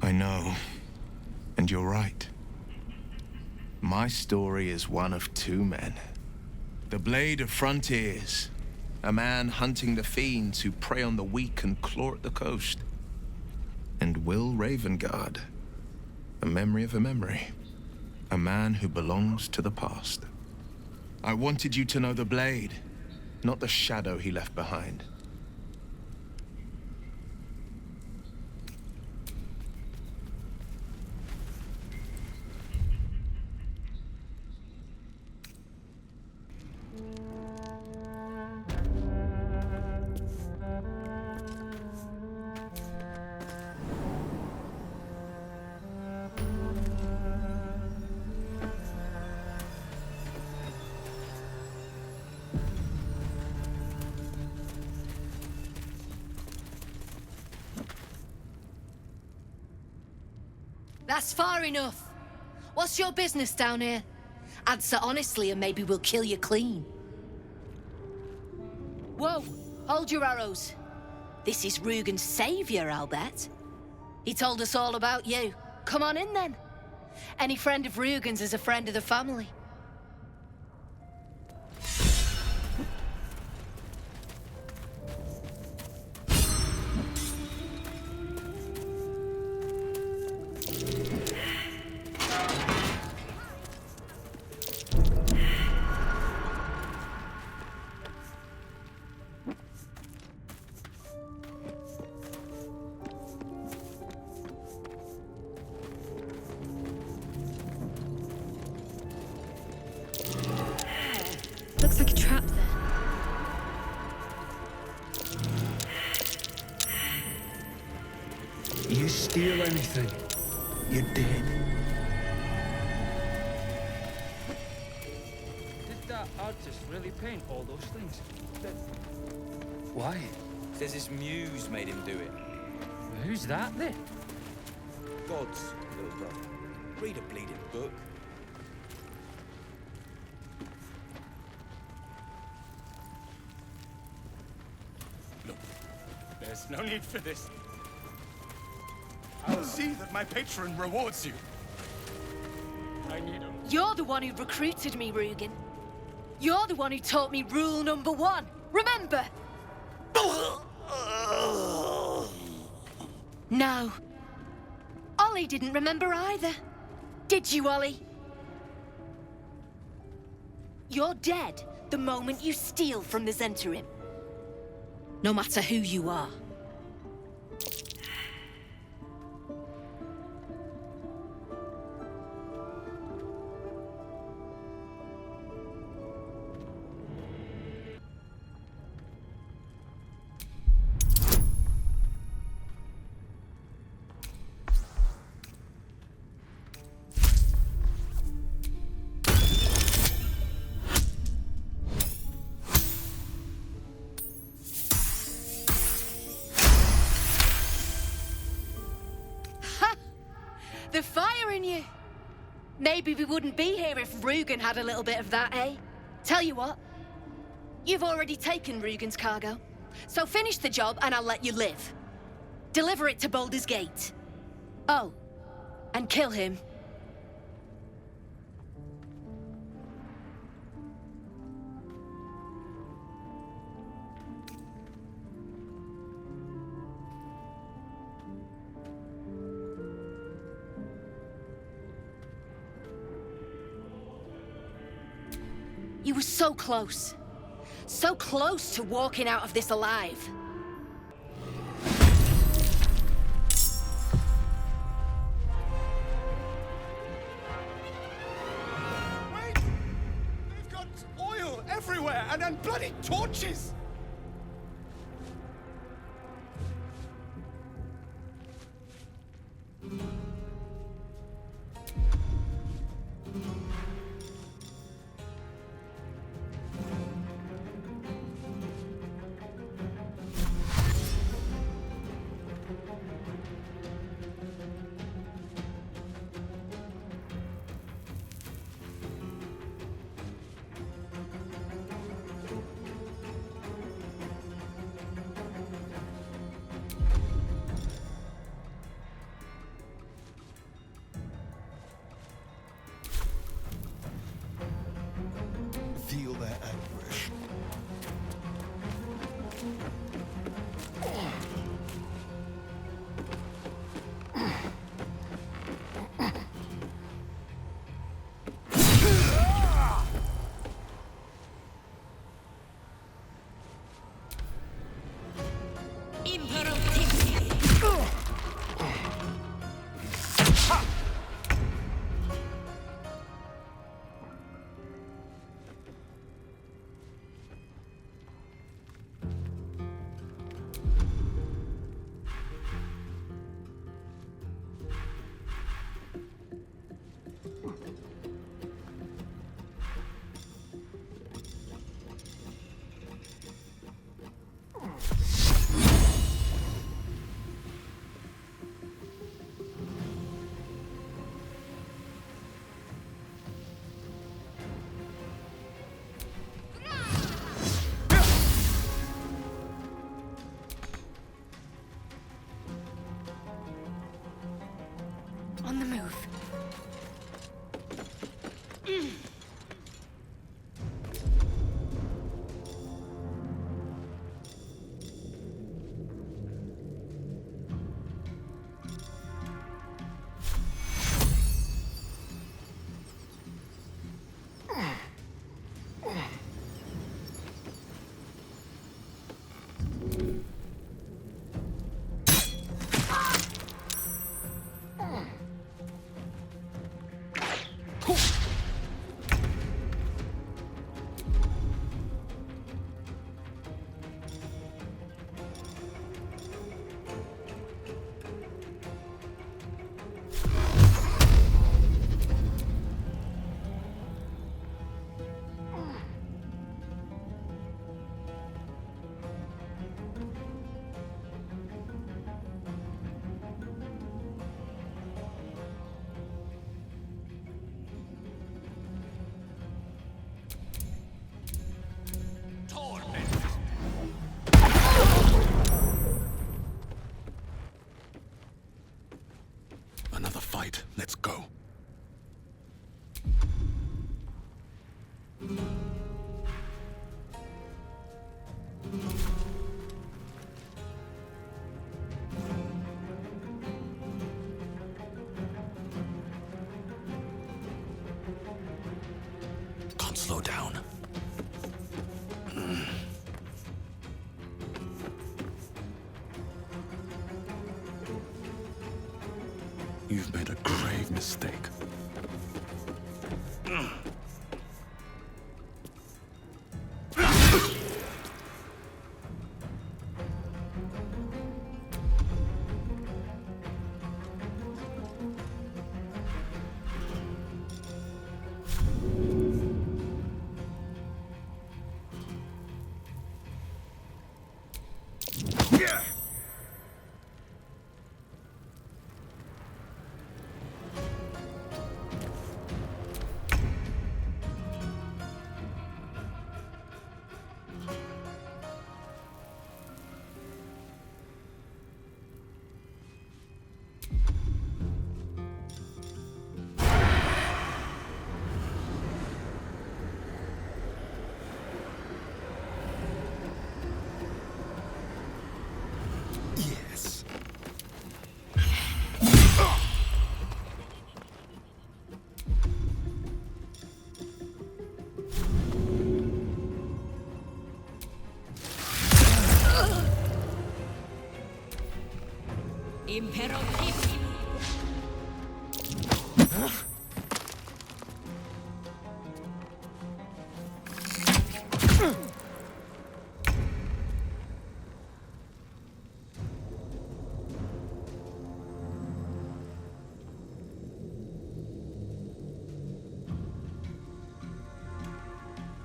I know, and you're right. My story is one of two men. The Blade of Frontiers, a man hunting the fiends who prey on the weak and claw at the coast. And Will Ravengard, a memory of a memory. A man who belongs to the past. I wanted you to know the Blade, not the shadow he left behind. That's far enough. What's your business down here? Answer honestly and maybe we'll kill you clean. Whoa, hold your arrows. This is Rugen's savior, I'll bet. He told us all about you. Come on in then. Any friend of Rugen's is a friend of the family. You steal anything, you're dead. Did that artist really paint all those things? Why? Says his muse made him do it. Who's that then? God's little brother. Read a bleeding book. Look, there's no need for this. I'll see that my patron rewards you. I need him. You're the one who recruited me, Rugen. You're the one who taught me rule number 1. Remember? No. Ollie didn't remember either. Did you, Ollie? You're dead the moment you steal from the Zentarim. No matter who you are. The fire in you! Maybe we wouldn't be here if Rugen had a little bit of that, eh? Tell you what, you've already taken Rugen's cargo, so finish the job and I'll let you live. Deliver it to Baldur's Gate. Oh, and kill him. You were so close. So close to walking out of this alive. Wait! They've got oil everywhere and bloody torches! Feel their anguish. On the move. fight. Let's go. Can't slow down. You've made a grave mistake.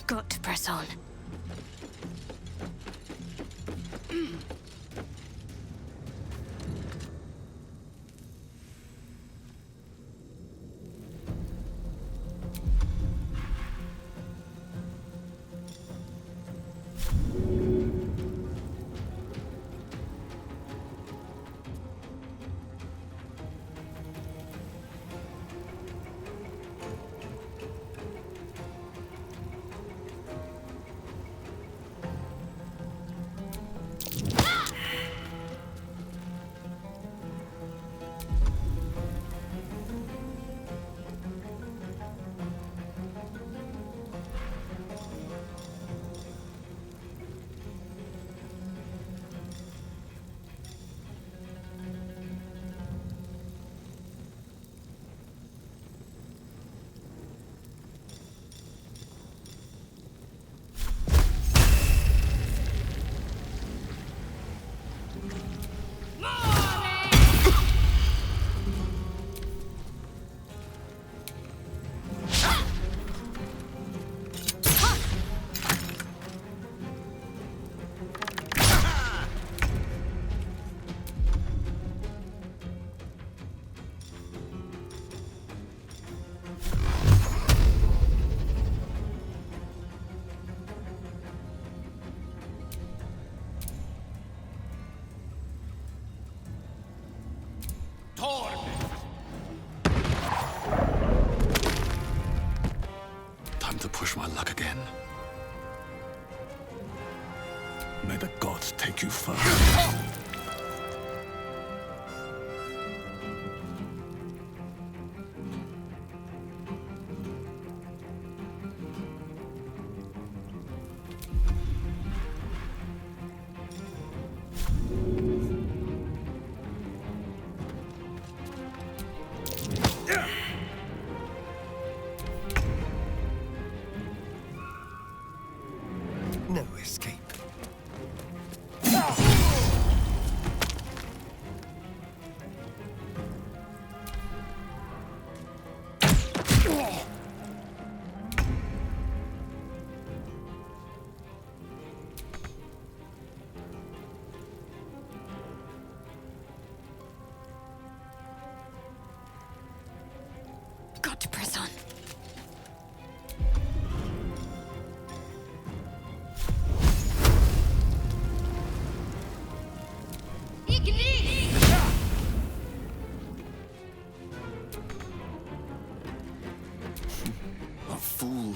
Got to press on.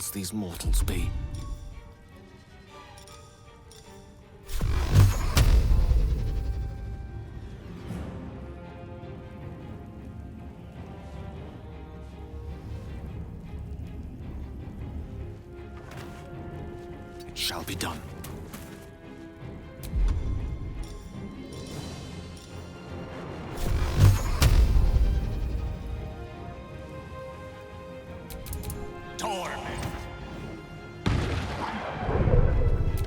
must these mortals be? It shall be done.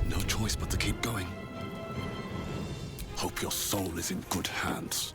No choice but to keep going. Hope your soul is in good hands.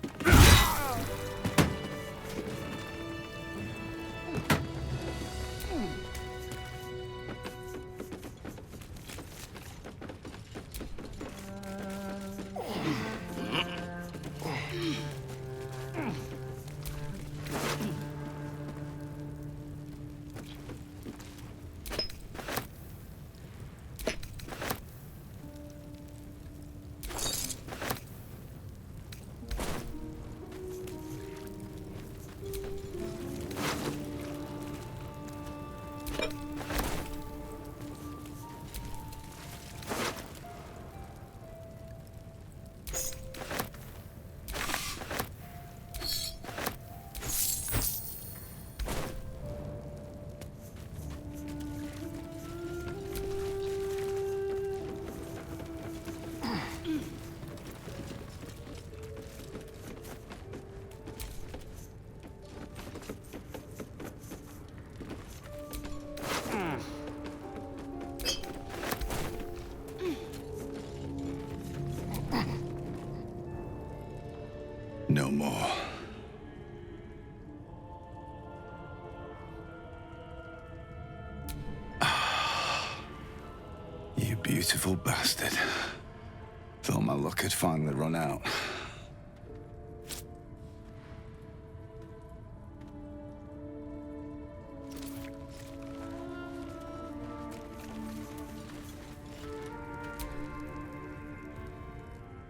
No more. You beautiful bastard. Thought my luck had finally run out.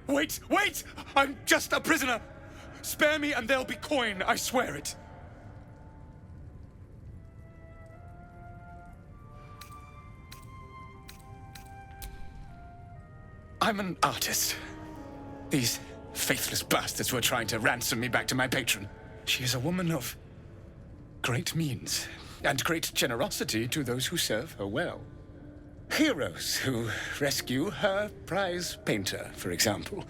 Wait! Wait! I'm just a prisoner! Spare me and there'll be coin, I swear it. I'm an artist. These faithless bastards were trying to ransom me back to my patron. She is a woman of great means and great generosity to those who serve her well. Heroes who rescue her prize painter, for example.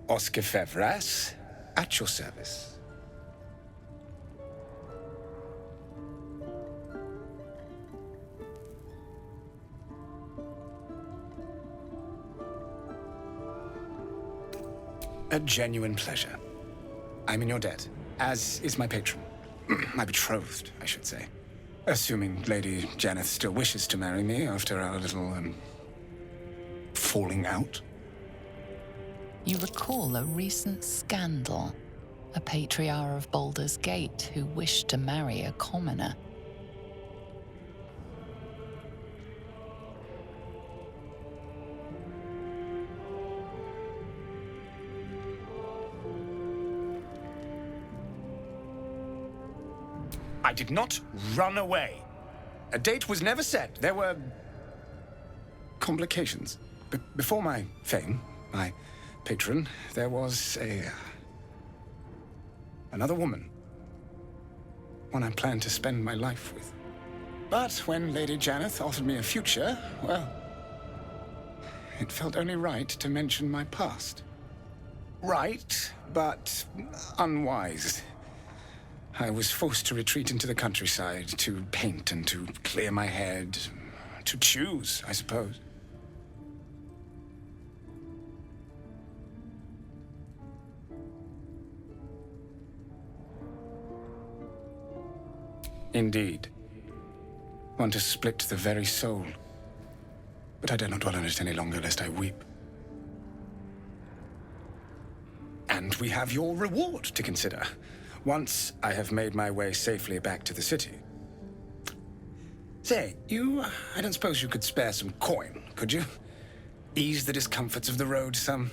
Oscar Fevras, at your service. A genuine pleasure. I'm in your debt, as is my patron. My betrothed, I should say. Assuming Lady Janeth still wishes to marry me after our little, falling out. You recall a recent scandal. A patriarch of Baldur's Gate who wished to marry a commoner. I did not run away. A date was never set. There were complications. Before my fame, my patron, there was another woman. One I planned to spend my life with. But when Lady Janeth offered me a future, well, it felt only right to mention my past. Right, but unwise. I was forced to retreat into the countryside, to paint and to clear my head, to choose, I suppose. Indeed. One to split the very soul. But I dare not dwell on it any longer, lest I weep. And we have your reward to consider. Once I have made my way safely back to the city. Say, I don't suppose you could spare some coin, could you? Ease the discomforts of the road some.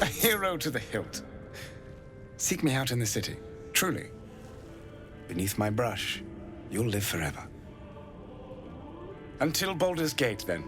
A hero to the hilt. Seek me out in the city, truly. Beneath my brush, you'll live forever. Until Baldur's Gate, then.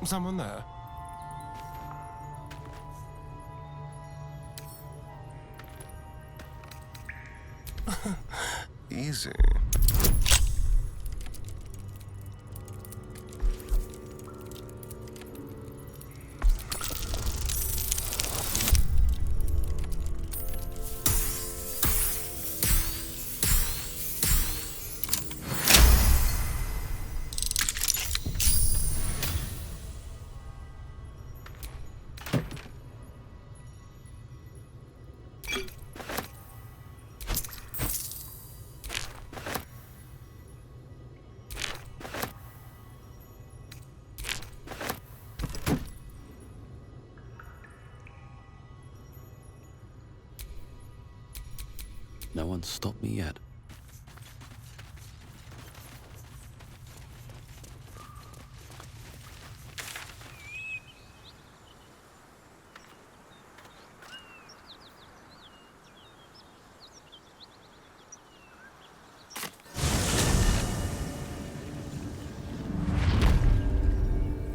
Someone there? Easy. No one's stopped me yet.